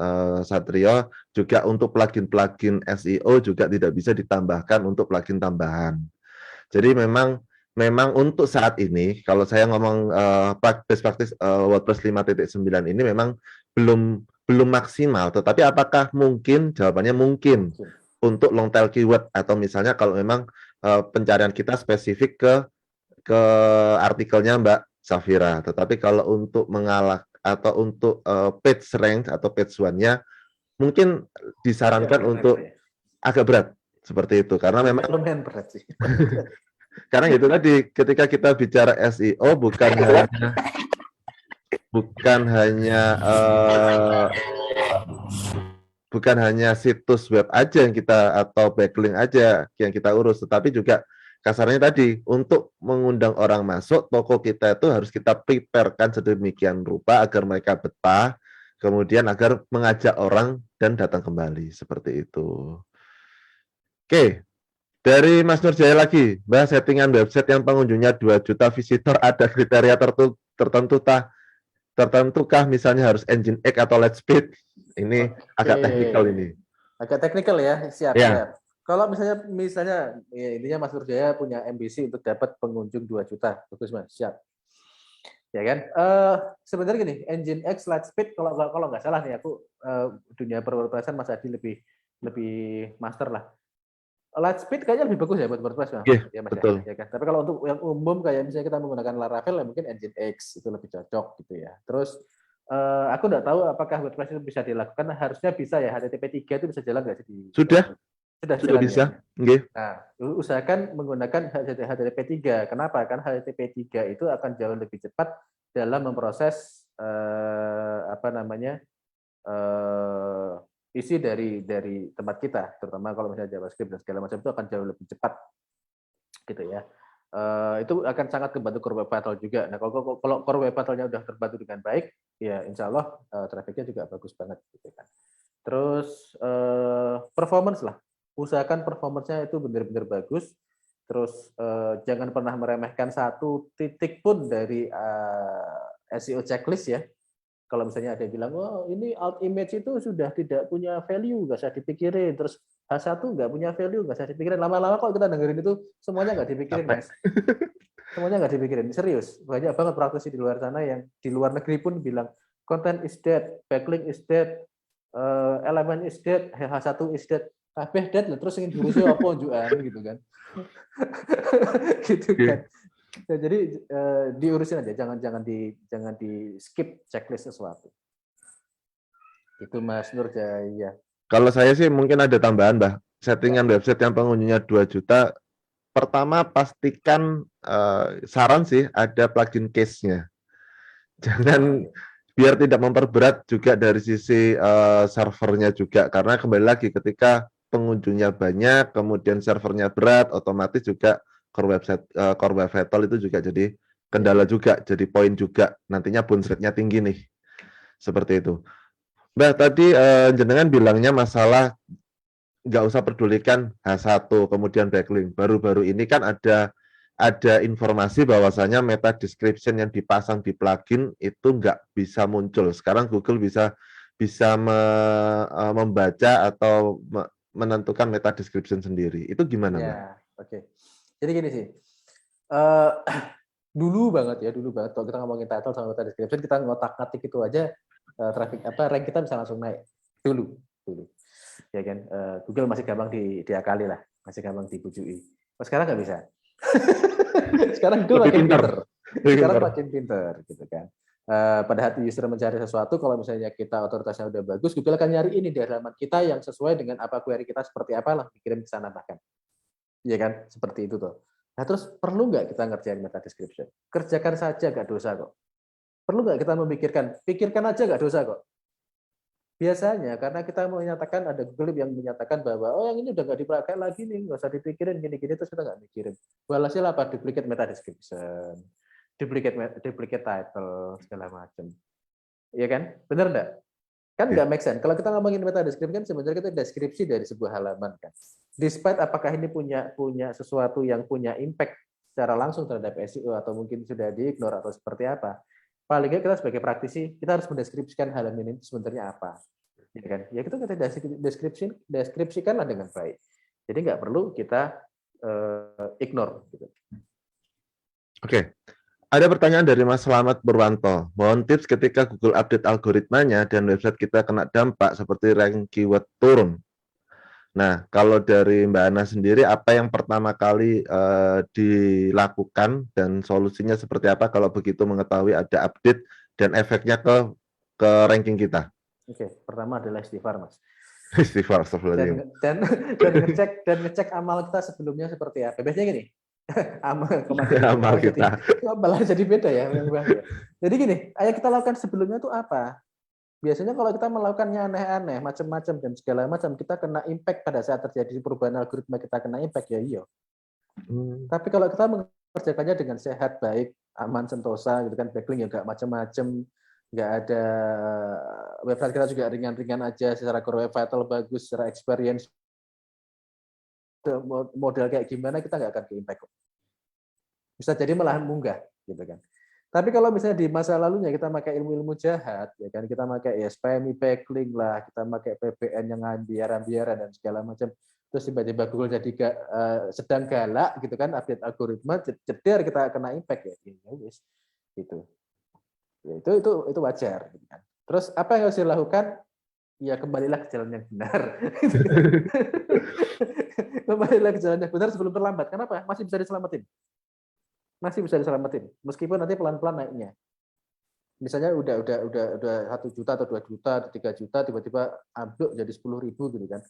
Satrio, juga untuk plugin-plugin SEO juga tidak bisa ditambahkan untuk plugin tambahan. Jadi memang untuk saat ini, kalau saya ngomong praktis WordPress 5.9 ini memang belum maksimal, tetapi apakah mungkin? Jawabannya mungkin untuk long tail keyword atau misalnya kalau memang pencarian kita spesifik ke artikelnya Mbak Safira. Tetapi kalau untuk mengalah atau untuk page rank atau page one-nya mungkin disarankan untuk agak berat seperti itu karena memang lumayan berat sih. karena itu tadi ketika kita bicara SEO bukan hanya situs web aja yang kita atau backlink aja yang kita urus, tetapi juga kasarnya tadi untuk mengundang orang masuk toko kita itu harus kita preparekan sedemikian rupa agar mereka betah, kemudian agar mengajak orang dan datang kembali seperti itu. Oke, dari Mas Nurjaya lagi, Mbak, settingan website yang pengunjungnya 2 juta visitor ada kriteria tertentukah misalnya harus engine X atau light speed? Ini agak teknikal ini. Agak teknikal ya, siap. Kalau misalnya ya intinya Mas Nurjaya punya ambisi untuk dapat pengunjung 2 juta, bagus Mas, siap. Ya kan? Sebenarnya gini, engine X, light speed kalau nggak salah nih aku dunia per-WordPressan Mas Adi lebih master lah. Light speed kayaknya lebih bagus ya buat WordPress Mas. Yeah, ya, Mas betul. Ya kan? Tapi kalau untuk yang umum kayak misalnya kita menggunakan Laravel ya mungkin engine X itu lebih cocok gitu ya. Terus aku nggak tahu apakah WordPress itu bisa dilakukan, harusnya bisa ya, HTTP 3 itu bisa jalan nggak sih? Sudah bisa. Ya? Nah, usahakan menggunakan HTTP 3. Kenapa? Karena HTTP 3 itu akan jauh lebih cepat dalam memproses isi dari tempat kita, terutama kalau misalnya JavaScript dan segala macam itu akan jauh lebih cepat, gitu ya. Itu akan sangat membantu Core Web Vitals juga. Nah, kalau Core Web Vitals-nya udah terbantu dengan baik, ya insya Allah traffic-nya juga bagus banget, gitu kan. Terus performance lah, usahakan performance-nya itu benar-benar bagus. Terus jangan pernah meremehkan satu titik pun dari SEO checklist ya. Kalau misalnya ada yang bilang, oh ini alt image itu sudah tidak punya value, nggak usah dipikirin. Terus H1 nggak punya value, nggak usah dipikirin. Lama-lama kalau kita dengerin itu, semuanya nggak dipikirin, Mas. Semuanya nggak dipikirin. Serius. Banyak banget praktisi di luar sana yang di luar negeri pun bilang, content is dead, backlink is dead, element is dead, H1 is dead. Kabeh dead, terus ingin diurusin apa juan gitu kan. Gitu kan. Ya, jadi diurusin aja, jangan di skip checklist sesuatu. Itu Mas Nurjaya. Kalau saya sih mungkin ada tambahan, Mbak. Settingan website yang pengunjungnya 2 juta. Pertama pastikan saran sih ada plugin case-nya. Jangan biar tidak memperberat juga dari sisi servernya juga, karena kembali lagi ketika pengunjungnya banyak, kemudian servernya berat, otomatis juga Core Web Vitals itu juga jadi kendala juga, jadi poin juga. Nantinya bounce rate-nya tinggi nih. Seperti itu. Mbak, tadi jenengan bilangnya masalah nggak usah pedulikan H1, kemudian backlink. Baru-baru ini kan ada informasi bahwasanya meta description yang dipasang di plugin itu nggak bisa muncul. Sekarang Google bisa membaca atau menentukan meta description sendiri. Itu gimana, Mbak? Ya, oke. Jadi gini sih, dulu banget kalau kita ngomongin title sama meta description, kita ngotak-ngatik itu aja traffic rank kita bisa langsung naik dulu, ya kan. Google masih gampang diakali lah, masih gampang dibujui. Sekarang nggak bisa. Sekarang Google makin pinter, gitu kan. Pada hati user mencari sesuatu, kalau misalnya kita otoritasnya udah bagus, Google akan nyari ini di halaman kita yang sesuai dengan apa query kita seperti apa lah, dikirim ke sana bahkan. Iya kan, seperti itu tuh. Nah terus perlu nggak kita ngerjain meta description? Kerjakan saja, nggak dosa kok. Perlu nggak kita pikirkan aja nggak dosa kok. Biasanya karena kita menyatakan, ada Google yang menyatakan bahwa oh yang ini udah nggak dipakai lagi nih, nggak usah dipikirin gini-gini, terus kita nggak mikirin. Walhasil apa? Duplicate meta description, duplicate title, segala macam. Iya kan? Bener nggak? Kan nggak make sense. Kalau kita ngomongin meta description kan sebenarnya kita deskripsi dari sebuah halaman kan. Despite apakah ini punya sesuatu yang punya impact secara langsung terhadap SEO atau mungkin sudah di-ignore atau seperti apa, paling nggak kita sebagai praktisi kita harus mendeskripsikan halaman ini sebenarnya apa, ya kan? Ya kita deskripsikanlah dengan baik. Jadi nggak perlu kita ignore. Gitu. Oke. Ada pertanyaan dari Mas Slamet Purwanto. Mohon tips ketika Google update algoritmanya dan website kita kena dampak seperti rank keyword turun. Nah, kalau dari Mbak Ana sendiri, apa yang pertama kali dilakukan dan solusinya seperti apa kalau begitu mengetahui ada update dan efeknya ke ranking kita? Oke, pertama adalah istighfar, Mas. Istighfar, astagfirullahaladzim. Dan ngecek amal kita sebelumnya seperti apa. Biasanya gini, Amal kita. malah jadi beda ya yang bahaya. Jadi gini, ayo kita lakukan sebelumnya itu apa? Biasanya kalau kita melakukannya aneh-aneh, macam-macam dan segala macam, kita kena impact pada saat terjadi perubahan algoritma, kita kena impact ya iya. Tapi kalau kita mengerjakannya dengan sehat, baik, aman, sentosa, gitu kan, backlink ya nggak macam-macam, nggak ada, website kita juga ringan-ringan aja, secara core web vital bagus, secara experience model kayak gimana kita nggak akan ke impact. Bisa jadi malahan munggah, gitu kan. Tapi kalau misalnya di masa lalunya kita pakai ilmu-ilmu jahat, ya kan, kita pakai ya spammy backlink lah, kita pakai VPN yang ambiar-ambiaran dan segala macam, terus tiba-tiba Google jadi sedang galak, gitu kan, update algoritma, jeder kita kena impact ya, wis, gitu. Ya itu wajar, gitu kan. Terus apa yang harus dilakukan? Ya kembalilah ke jalan yang benar. Kembalilah ke jalan yang benar sebelum terlambat. Kenapa? Masih bisa diselamatin. Masih bisa diselamatin, meskipun nanti pelan-pelan naiknya. Misalnya udah 1 juta atau 2 juta atau 3 juta, tiba-tiba ambruk jadi 10.000 gitu kan.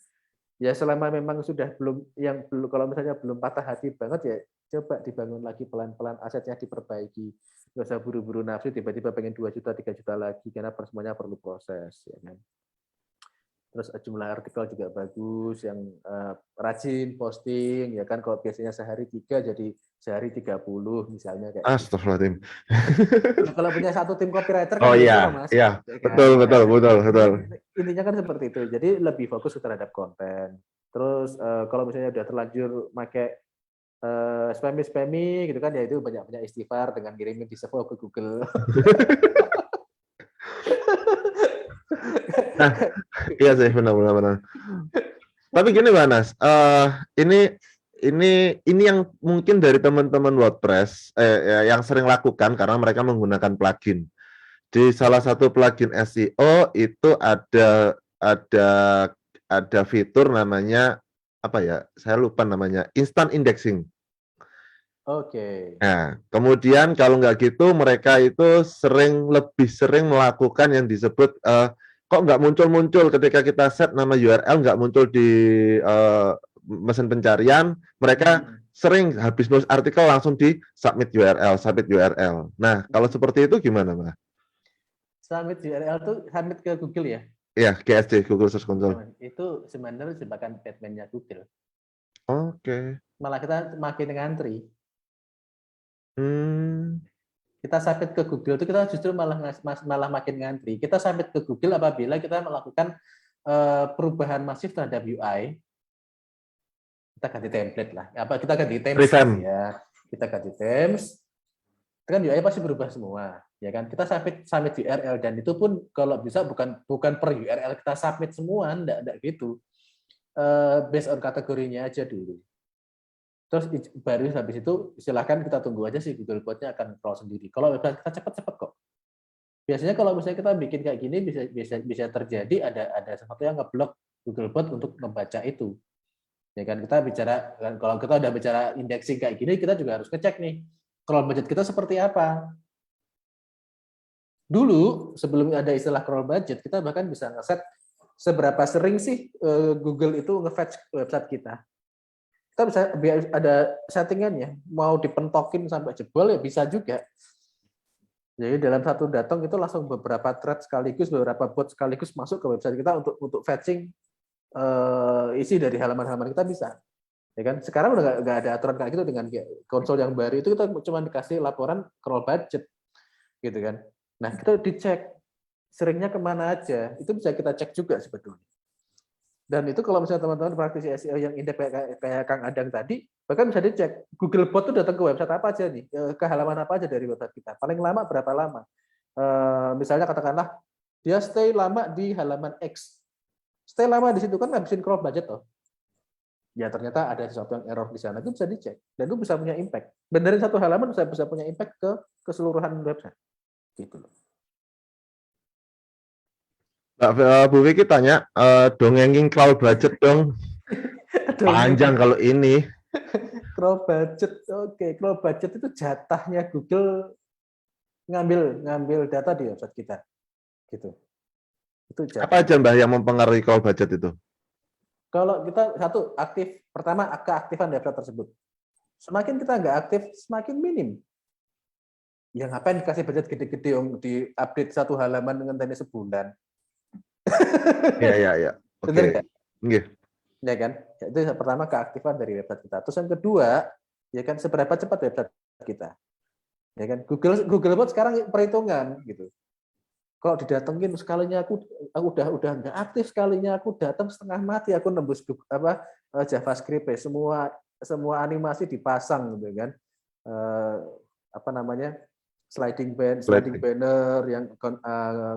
Ya selama memang sudah kalau misalnya belum patah hati banget ya coba dibangun lagi pelan-pelan, asetnya diperbaiki. Nggak usah buru-buru nafsu tiba-tiba pengen 2 juta, 3 juta lagi, karena semuanya perlu proses, ya kan. Terus jumlah artikel juga bagus, yang rajin posting, ya kan, kalau biasanya sehari 3 jadi sehari 30 misalnya kayak gitu. Astagfirullahaladzim. Nah, kalau punya satu tim copywriter kan Oh gitu, iya, Mas. iya, Ya kan? betul. Intinya kan seperti itu. Jadi lebih fokus terhadap konten. Terus kalau misalnya udah terlanjur pakai spammy gitu kan, ya itu banyak-banyak istighfar dengan kirimin di save ke Google. Nah, iya sih, benar. Tapi gini, Mbak Anas, ini yang mungkin dari teman-teman WordPress yang sering lakukan karena mereka menggunakan plugin. Di salah satu plugin SEO itu ada fitur namanya apa ya? Saya lupa namanya, instant indexing. Oke. Nah, kemudian kalau nggak gitu mereka itu lebih sering melakukan yang disebut kok nggak muncul ketika kita set nama URL nggak muncul di mesin pencarian, mereka sering habis nulis artikel langsung di submit URL. Nah, kalau seperti itu gimana, Mbak? Submit URL tuh submit ke Google ya? Iya, GSC, Google Search Console. Itu sebenarnya jebakan Batman-nya Google. Oke. Malah kita makin ngantri. Hmm. Kita submit ke Google itu kita justru malah makin ngantri. Kita submit ke Google apabila kita melakukan perubahan masif terhadap UI. Kita ganti template lah. Kita ganti themes ya. Kita ganti themes. Itu kan UI pasti berubah semua, ya kan? Kita submit URL dan itu pun kalau bisa bukan per URL kita submit semua, enggak gitu. Based on kategorinya aja dulu. Terus baru habis itu silahkan kita tunggu aja sih Google Bot-nya akan crawl sendiri. Kalau website kita cepat kok. Biasanya kalau misalnya kita bikin kayak gini bisa terjadi ada sesuatu yang ngeblok Google Bot untuk membaca itu. Ya kan, kita bicara kalau kita udah bicara indexing kayak gini, kita juga harus ngecek nih crawl budget kita seperti apa. Dulu sebelum ada istilah crawl budget, kita bahkan bisa ngeset seberapa sering sih Google itu nge-fetch website kita. Kita bisa ada settingannya, mau dipentokin sampai jebol ya bisa juga. Jadi dalam satu datang itu langsung beberapa thread sekaligus, beberapa bot sekaligus masuk ke website kita untuk fetching isi dari halaman-halaman kita bisa. Ya kan? Sekarang udah nggak ada aturan kayak gitu dengan konsol yang baru itu kita cuma dikasih laporan crawl budget, gitu kan. Nah kita dicek seringnya kemana aja, itu bisa kita cek juga sebetulnya. Dan itu kalau misalnya teman-teman praktisi SEO yang indeks kayak Kang Adang tadi, bahkan bisa dicek Google Bot itu datang ke website apa aja nih, ke halaman apa aja dari website kita. Paling lama berapa lama? Misalnya katakanlah dia stay lama di halaman X, stay lama di situ kan ngabisin crawl budget toh. Ya ternyata ada sesuatu yang error di sana, itu bisa dicek dan itu bisa punya impact. Benerin satu halaman bisa punya impact ke keseluruhan website. Gitu loh. Bu Vicky tanya, dongengin crawl budget dong. Panjang kalau ini. Crawl budget, oke. Crawl budget itu jatahnya Google ngambil data di website kita, gitu. Itu jatah. Apa aja Mbah yang mempengaruhi crawl budget itu? Kalau kita satu aktif, pertama keaktifan website tersebut. Semakin kita nggak aktif, semakin minim. Ya ngapain kasih budget gede-gede om di update satu halaman dengan tadi sebulan? Iya. Bener Oke. nggak? Nggih. Ya kan? Itu yang pertama keaktifan dari website kita. Terus yang kedua, ya kan seberapa cepat website kita. Ya kan? Google Bot sekarang perhitungan gitu. Kalau didatengin sekalinya aku udah nggak aktif, sekalinya aku datang setengah mati, aku nembus JavaScript ya, semua animasi dipasang gitu kan. Sliding banner yang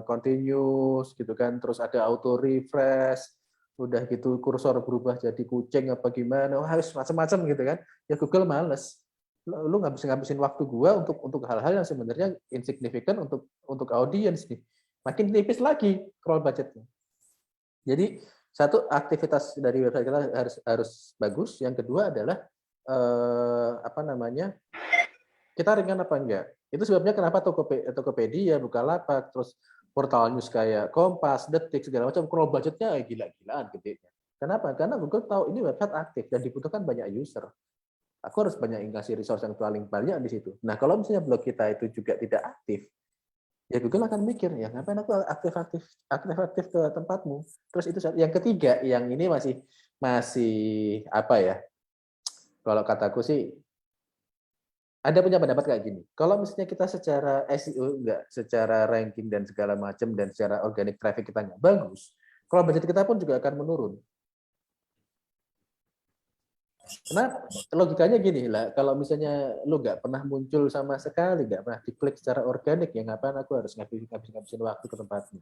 continuous gitu kan, terus ada auto refresh, udah gitu kursor berubah jadi kucing apa gimana, harus macam-macam gitu kan. Ya Google males. Lu ngabisin waktu gua untuk hal-hal yang sebenarnya insignifikan untuk audiens nih. Makin tipis lagi crawl budgetnya. Jadi satu, aktivitas dari website kita harus bagus. Yang kedua adalah kita ringan apa enggak. Itu sebabnya kenapa Tokopedia, Bukalapak, terus portal news kayak Kompas, Detik, segala macam crawl budgetnya gila-gilaan gedenya. Kenapa? Karena Google tahu ini website aktif dan dibutuhkan banyak user. Aku harus banyak ngasih resource yang paling banyak di situ. Nah, kalau misalnya blog kita itu juga tidak aktif, ya Google akan mikir, ya ngapain aku aktif ke tempatmu. Terus itu yang ketiga, yang ini masih apa ya? Kalau kataku sih, ada punya pendapat kayak gini. Kalau misalnya kita secara SEO enggak, secara ranking dan segala macam, dan secara organic traffic kita nggak bagus, kalau budget kita pun juga akan menurun. Karena logikanya gini lah, kalau misalnya lu nggak pernah muncul sama sekali, nggak pernah diklik secara organik, ya ngapain aku harus ngabisin waktu ke tempatnya.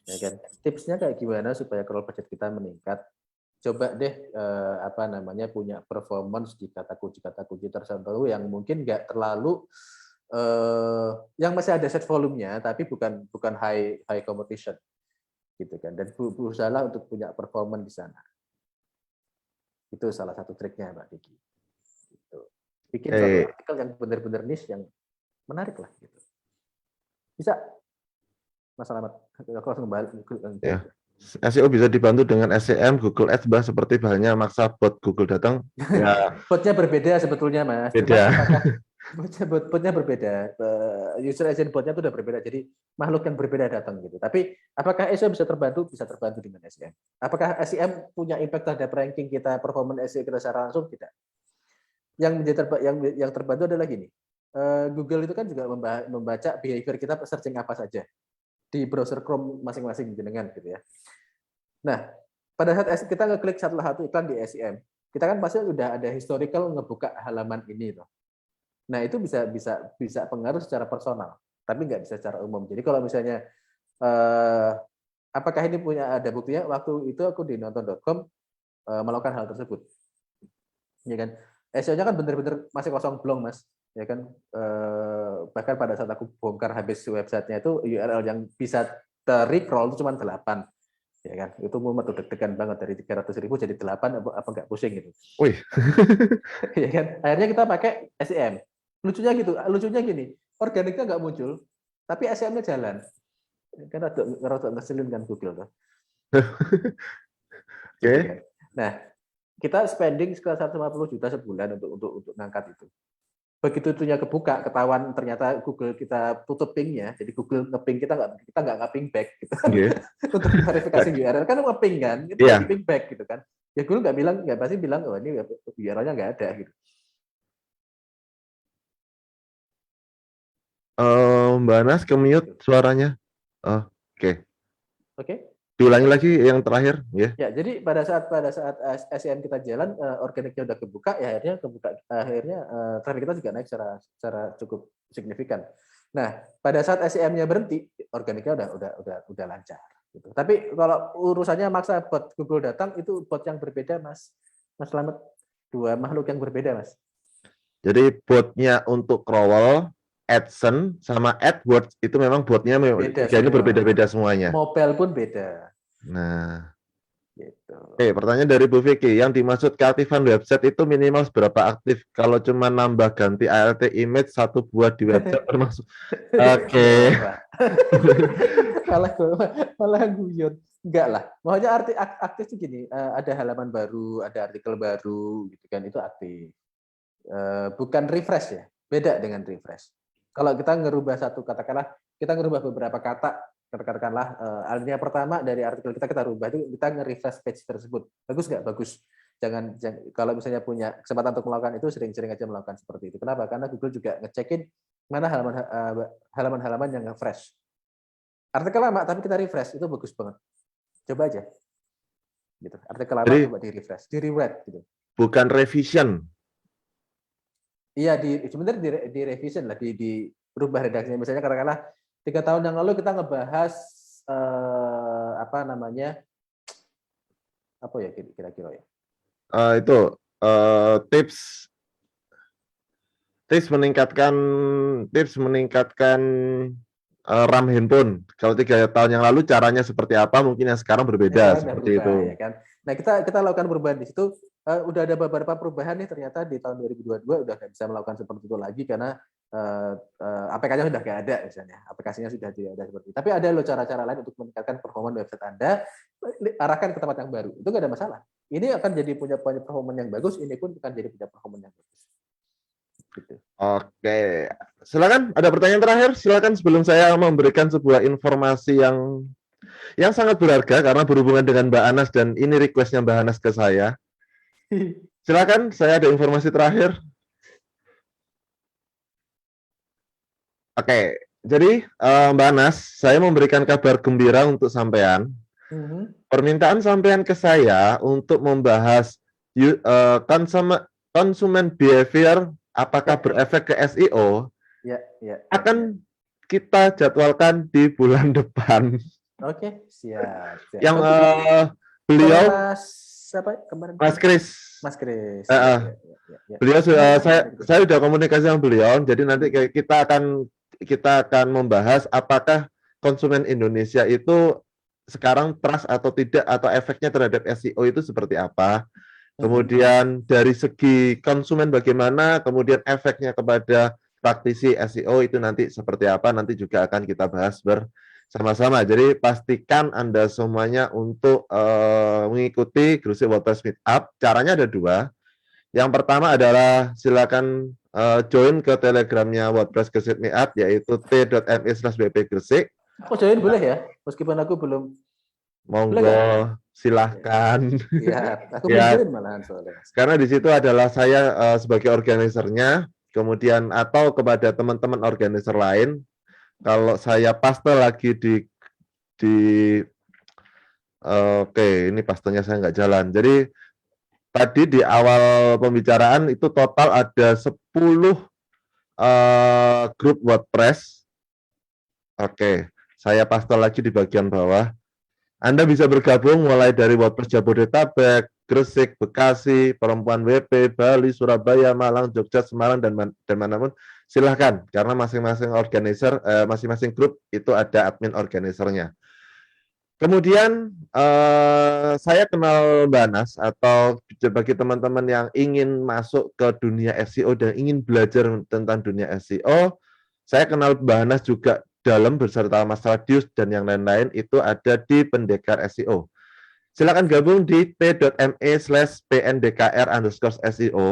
Ya kan? Tipsnya kayak gimana supaya crawl budget kita meningkat? Coba deh punya performance di kata kunci tertentu yang mungkin nggak terlalu yang masih ada set volumenya, tapi bukan high competition gitu kan, dan berusaha untuk punya performance di sana. Itu salah satu triknya Mbak Diki. Gitu. Bikin satu artikel yang benar-benar niche yang menarik lah gitu. Bisa Mas Slamet, aku langsung balik. Ya. SEO bisa dibantu dengan SEM, Google Ads, Mbak, seperti bahannya maksa bot Google datang. Ya. Botnya berbeda sebetulnya, Mas. Beda. Botnya berbeda. User agent botnya itu udah berbeda. Jadi makhluk yang berbeda datang gitu. Tapi apakah SEO bisa terbantu? Bisa terbantu dengan SEM. Apakah SEM punya impact terhadap ranking kita, performance SEO kita secara langsung? Tidak. Yang terbantu adalah gini. Google itu kan juga membaca behavior kita searching apa saja di browser Chrome masing-masing jenengan gitu ya. Nah, pada saat kita ngeklik satu iklan di SEM, kita kan pasti udah ada historical ngebuka halaman ini loh. Nah, itu bisa pengaruh secara personal, tapi nggak bisa secara umum. Jadi kalau misalnya apakah ini ada buktinya? Waktu itu aku di nonton.com melakukan hal tersebut. Ya kan? SEO-nya kan benar-benar masih kosong blong, Mas. Ya kan, bahkan pada saat aku bongkar habis websitenya itu URL yang bisa ter-recrawl itu cuma 8, ya kan, itu mumet tuh deg-degan banget dari 300.000 jadi 8 apa nggak pusing gitu. Wih. Ya kan, akhirnya kita pakai SEM. Lucunya gini, organiknya nggak muncul, tapi SEM-nya jalan. Kan rada ngeselin kan Google tuh. Oke. Nah, kita spending sekitar 150 juta sebulan untuk ngangkat itu. Begitu itunya kebuka, ketahuan ternyata Google kita tutup ping-nya, jadi Google nge-ping kita nggak nge-ping back gitu kan. Untuk verifikasi URL kan nge-ping kan, itu nge-ping back gitu kan. Ya Google nggak pasti bilang oh ini URL-nya nggak ada gitu. Mbak Nas ke-mute suaranya. Oke. Diulangi lagi yang terakhir, ya. Ya, jadi pada saat SEM kita jalan, organiknya udah kebuka, ya akhirnya traffic kita juga naik secara cukup signifikan. Nah, pada saat SEM-nya berhenti, organiknya udah lancar. Gitu. Tapi kalau urusannya maksa bot Google datang, itu bot yang berbeda, Mas Slamet. Dua makhluk yang berbeda, Mas. Jadi botnya untuk crawl, AdSense sama AdWords itu memang botnya ini berbeda-beda semuanya. Mobile pun beda. Nah, Gitu. Oke, pertanyaan dari Bu Vicky. Yang dimaksud keaktifan website itu minimal seberapa aktif? Kalau cuma nambah ganti ALT image satu buah di website termasuk. Oke. Wah. malah guyon. Enggak lah. Makanya aktif itu gini, ada halaman baru, ada artikel baru gitu kan, itu aktif. Bukan refresh ya. Beda dengan refresh. Kalau kita ngerubah satu, katakanlah kita ngerubah beberapa kata, katakanlah alinea pertama dari artikel kita rubah, itu kita nge-refresh page tersebut. Bagus nggak? Bagus. Jangan kalau misalnya punya kesempatan untuk melakukan itu, sering-sering aja melakukan seperti itu. Kenapa? Karena Google juga ngecekin mana halaman-halaman yang nge-fresh. Artikel lama tapi kita refresh, itu bagus banget. Coba aja. Gitu. Artikel lama coba di-refresh, di-rewrite gitu. Bukan revision. Iya, sebenarnya di revision lah, di rubah redaksinya. Misalnya katakanlah 3 tahun yang lalu kita ngebahas apa ya kira-kira ya? Itu tips meningkatkan RAM handphone. Kalau 3 tahun yang lalu caranya seperti apa, mungkin yang sekarang berbeda seperti itu. Ya kan? Nah, kita lakukan perubahan di situ. Udah ada beberapa perubahan nih, ternyata di tahun 2022 udah nggak bisa melakukan seperti itu lagi karena APK-nya sudah nggak ada misalnya, aplikasinya sudah tidak ada seperti itu. Tapi ada loh cara-cara lain untuk meningkatkan performa website Anda, arahkan ke tempat yang baru. Itu nggak ada masalah. Ini akan jadi punya performa yang bagus, ini pun akan jadi punya performa yang bagus. Gitu. Oke, silakan. Ada pertanyaan terakhir? Silakan sebelum saya memberikan sebuah informasi yang sangat berharga karena berhubungan dengan Mbak Anas dan ini requestnya Mbak Anas ke saya. Silakan, saya ada informasi terakhir. Oke, jadi Mbak Anas, saya memberikan kabar gembira untuk sampean. Permintaan sampean ke saya untuk membahas consumer behavior apakah berefek ke SEO akan kita jadwalkan di bulan depan. Oke, siap. Yang beliau Mas Kris. Beliau saya sudah komunikasi sama beliau, jadi nanti kita akan membahas apakah konsumen Indonesia itu sekarang trust atau tidak, atau efeknya terhadap SEO itu seperti apa. Kemudian dari segi konsumen bagaimana, kemudian efeknya kepada praktisi SEO itu nanti seperti apa, nanti juga akan kita bahas bersama-sama. Jadi pastikan Anda semuanya untuk mengikuti Gresik WordPress Meetup. Caranya ada 2. Yang pertama adalah silakan join ke Telegramnya WordPress Gresik Meetup, yaitu t.me/bpgresik. Oh, join boleh ya? Meskipun aku belum. Monggo, silahkan. Iya, aku join malahan soalnya. Karena di situ adalah saya sebagai organisernya, kemudian atau kepada teman-teman organizer lain, kalau saya paste lagi oke, ini pastenya saya nggak jalan. Jadi tadi di awal pembicaraan itu total ada 10 grup WordPress. Oke, saya paste lagi di bagian bawah. Anda bisa bergabung mulai dari WordPress Jabodetabek, Gresik, Bekasi, Perempuan WP, Bali, Surabaya, Malang, Jogja, Semarang, dan manapun. Silahkan, karena masing-masing organizer, masing-masing grup itu ada admin organizernya. Kemudian saya kenal Mbak Anas, atau bagi teman-teman yang ingin masuk ke dunia SEO dan ingin belajar tentang dunia SEO, saya kenal Mbak Anas juga dalam beserta Mas Radius dan yang lain-lain itu ada di Pendekar SEO. Silakan gabung di t.me/pndkr_SEO.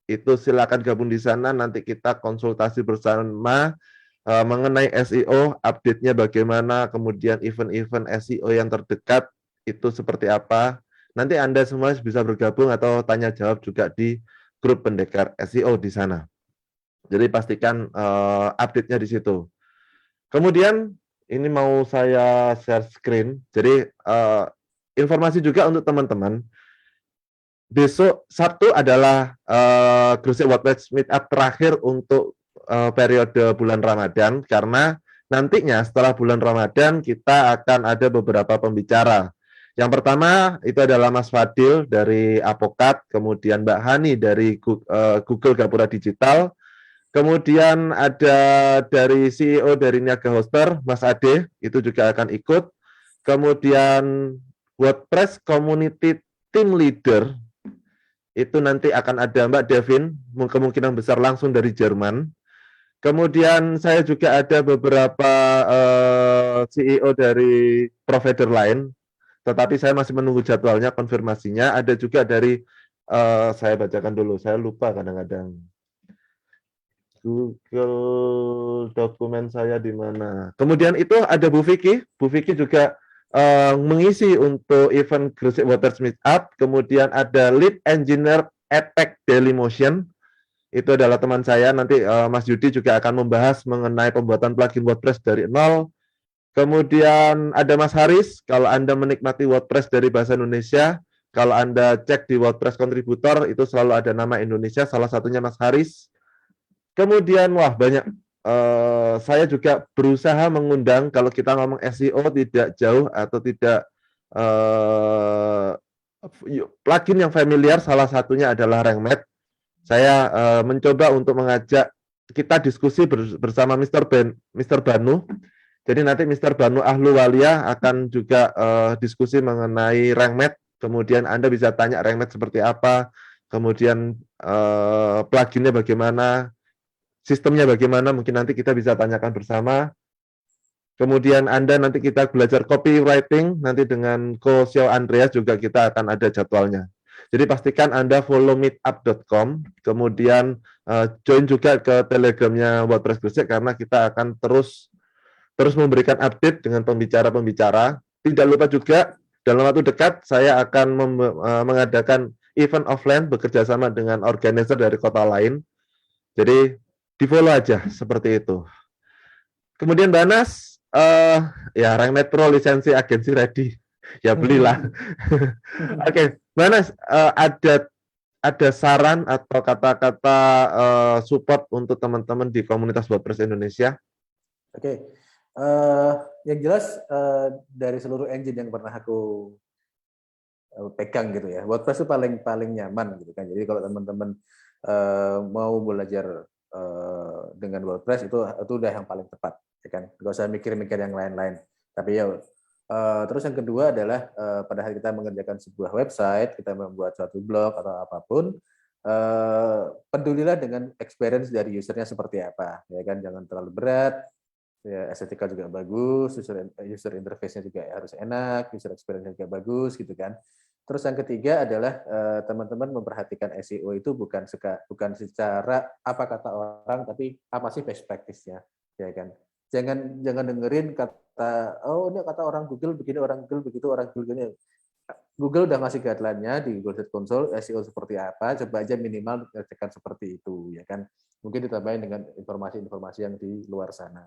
Itu silakan gabung di sana, nanti kita konsultasi bersama mengenai SEO, update-nya bagaimana, kemudian event-event SEO yang terdekat itu seperti apa. Nanti Anda semua bisa bergabung atau tanya jawab juga di grup Pendekar SEO di sana. Jadi pastikan update-nya di situ. Kemudian ini mau saya share screen. Jadi informasi juga untuk teman-teman. Besok Sabtu adalah Gresik WordPress Meetup terakhir untuk periode bulan Ramadan, karena nantinya setelah bulan Ramadan kita akan ada beberapa pembicara. Yang pertama itu adalah Mas Fadil dari Apokat, kemudian Mbak Hani dari Google Gapura Digital, kemudian ada dari CEO dari Niaga Hoster, Mas Ade, itu juga akan ikut. Kemudian WordPress Community Team Leader itu nanti akan ada Mbak Devin, kemungkinan besar langsung dari Jerman. Kemudian saya juga ada beberapa CEO dari provider lain, tetapi saya masih menunggu jadwalnya, konfirmasinya. Ada juga dari, saya bacakan dulu, saya lupa kadang-kadang. Google dokumen saya di mana. Kemudian itu ada Bu Vicky. Bu Vicky juga mengisi untuk event Gresik Waters Meetup. Kemudian ada Lead Engineer Attack Dailymotion. Itu adalah teman saya. Nanti Mas Yudi juga akan membahas mengenai pembuatan plugin WordPress dari nol. Kemudian ada Mas Haris. Kalau Anda menikmati WordPress dari bahasa Indonesia, kalau Anda cek di WordPress Contributor, itu selalu ada nama Indonesia, salah satunya Mas Haris. Kemudian, wah banyak. Saya juga berusaha mengundang, kalau kita ngomong SEO tidak jauh atau tidak plugin yang familiar, salah satunya adalah RankMath. Saya mencoba untuk mengajak kita diskusi bersama Mr. Banu. Jadi nanti Mr. Banu Ahluwalia akan juga diskusi mengenai RankMath. Kemudian Anda bisa tanya RankMath seperti apa, kemudian pluginnya bagaimana, sistemnya bagaimana, mungkin nanti kita bisa tanyakan bersama. Kemudian Anda nanti kita belajar copywriting, nanti dengan Ko Xiao Andreas juga kita akan ada jadwalnya. Jadi pastikan Anda follow meetup.com, kemudian join juga ke telegramnya WordPress Gresik, karena kita akan terus memberikan update dengan pembicara-pembicara. Tidak lupa juga, dalam waktu dekat saya akan mengadakan event offline bekerja sama dengan organizer dari kota lain. Jadi di-follow aja, seperti itu. Kemudian Banas, ya Rank Metro lisensi agensi ready. Ya belilah. Oke, Banas, ada saran atau kata-kata support untuk teman-teman di komunitas WordPress Indonesia? Oke. Yang jelas dari seluruh engine yang pernah aku pegang gitu ya, WordPress itu paling nyaman gitu kan. Jadi kalau teman-teman mau belajar dengan WordPress itu udah yang paling tepat, ya kan? Gak usah mikir-mikir yang lain-lain. Tapi ya, terus yang kedua adalah pada saat kita mengerjakan sebuah website, kita membuat suatu blog atau apapun, pedulilah dengan experience dari usernya seperti apa, ya kan? Jangan terlalu berat, ya estetika juga bagus, user interface-nya juga harus enak, user experience-nya juga bagus, gitu kan. Terus yang ketiga adalah teman-teman memperhatikan SEO itu bukan secara apa kata orang, tapi apa sih best practice-nya, ya kan. Jangan dengerin kata, oh ini kata orang Google begini, orang Google begitu, orang Google begini. Google udah ngasih guideline-nya di Google Search Console, SEO seperti apa, coba aja minimal kerjakan seperti itu, ya kan. Mungkin ditambahin dengan informasi-informasi yang di luar sana.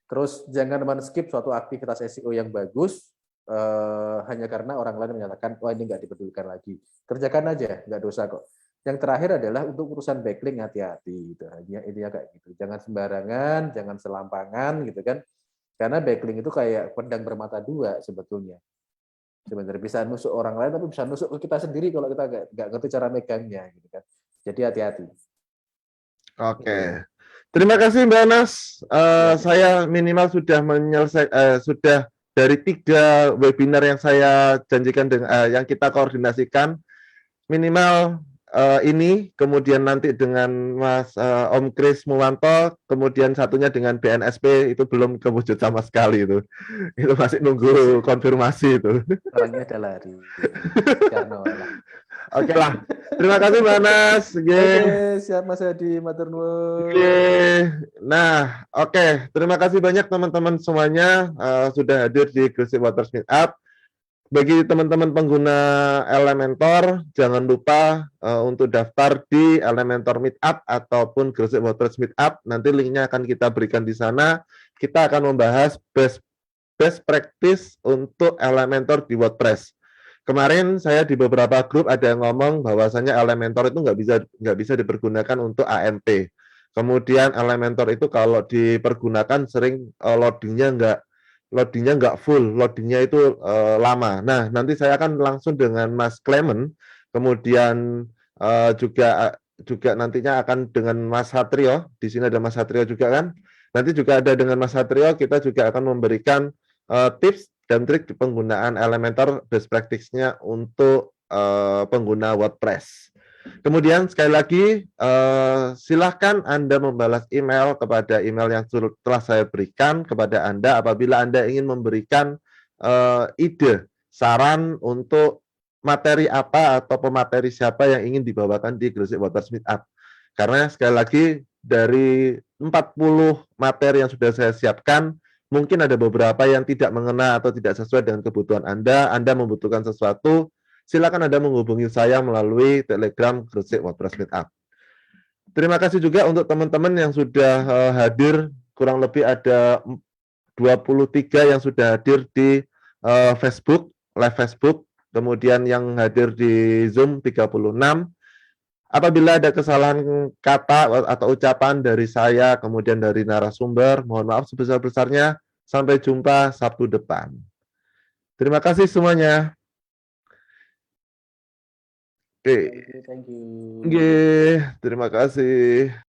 Terus jangan men-skip suatu aktivitas SEO yang bagus, hanya karena orang lain menyatakan, wah ini nggak dipedulikan lagi. Kerjakan aja, nggak dosa kok. Yang terakhir adalah untuk urusan backlink hati-hati. Gitu. Intinya kayak gitu. Jangan sembarangan, jangan selampangan, gitu kan. Karena backlink itu kayak pedang bermata dua sebetulnya. Sebenarnya bisa nusuk orang lain, tapi bisa nusuk ke kita sendiri kalau kita nggak ngerti cara megangnya, gitu kan. Jadi hati-hati. Oke. Terima kasih Mbak Nas. Saya minimal sudah menyelesaikan, sudah dari 3 webinar yang saya janjikan dengan yang kita koordinasikan, minimal ini, kemudian nanti dengan Mas Om Kris Muwanto, kemudian satunya dengan BNSP itu belum kewujud sama sekali itu. Itu masih nunggu konfirmasi itu. Orangnya ada lari. Oke lah. Terima kasih Mbak Nas. Oke, siap Mas Hadi, matur nuwun. Nah, oke. Terima kasih banyak teman-teman semuanya sudah hadir di Gresik Waters Meetup. Bagi teman-teman pengguna Elementor, jangan lupa untuk daftar di Elementor Meetup ataupun Gresik Waters Meetup. Nanti linknya akan kita berikan di sana. Kita akan membahas best practice untuk Elementor di WordPress. Kemarin saya di beberapa grup ada yang ngomong bahwasanya Elementor itu nggak bisa dipergunakan untuk AMP. Kemudian Elementor itu kalau dipergunakan sering loadingnya nggak full, loadingnya itu lama. Nah, nanti saya akan langsung dengan Mas Clement, kemudian juga nantinya akan dengan Mas Satrio. Di sini ada Mas Satrio juga kan. Nanti juga ada dengan Mas Satrio, kita juga akan memberikan tips dan trik penggunaan Elementor best practice-nya untuk pengguna WordPress. Kemudian sekali lagi silahkan Anda membalas email kepada email yang telah saya berikan kepada Anda apabila Anda ingin memberikan ide, saran untuk materi apa atau pemateri siapa yang ingin dibawakan di Gresik WordPress Meetup. Karena sekali lagi dari 40 materi yang sudah saya siapkan, mungkin ada beberapa yang tidak mengena atau tidak sesuai dengan kebutuhan Anda membutuhkan sesuatu, silakan Anda menghubungi saya melalui Telegram Gresik WordPress Meetup. Terima kasih juga untuk teman-teman yang sudah hadir, kurang lebih ada 23 yang sudah hadir di Facebook, live Facebook, kemudian yang hadir di Zoom 36. Apabila ada kesalahan kata atau ucapan dari saya, kemudian dari narasumber, mohon maaf sebesar-besarnya. Sampai jumpa Sabtu depan. Terima kasih semuanya. Oke. Thank you. Oke, terima kasih.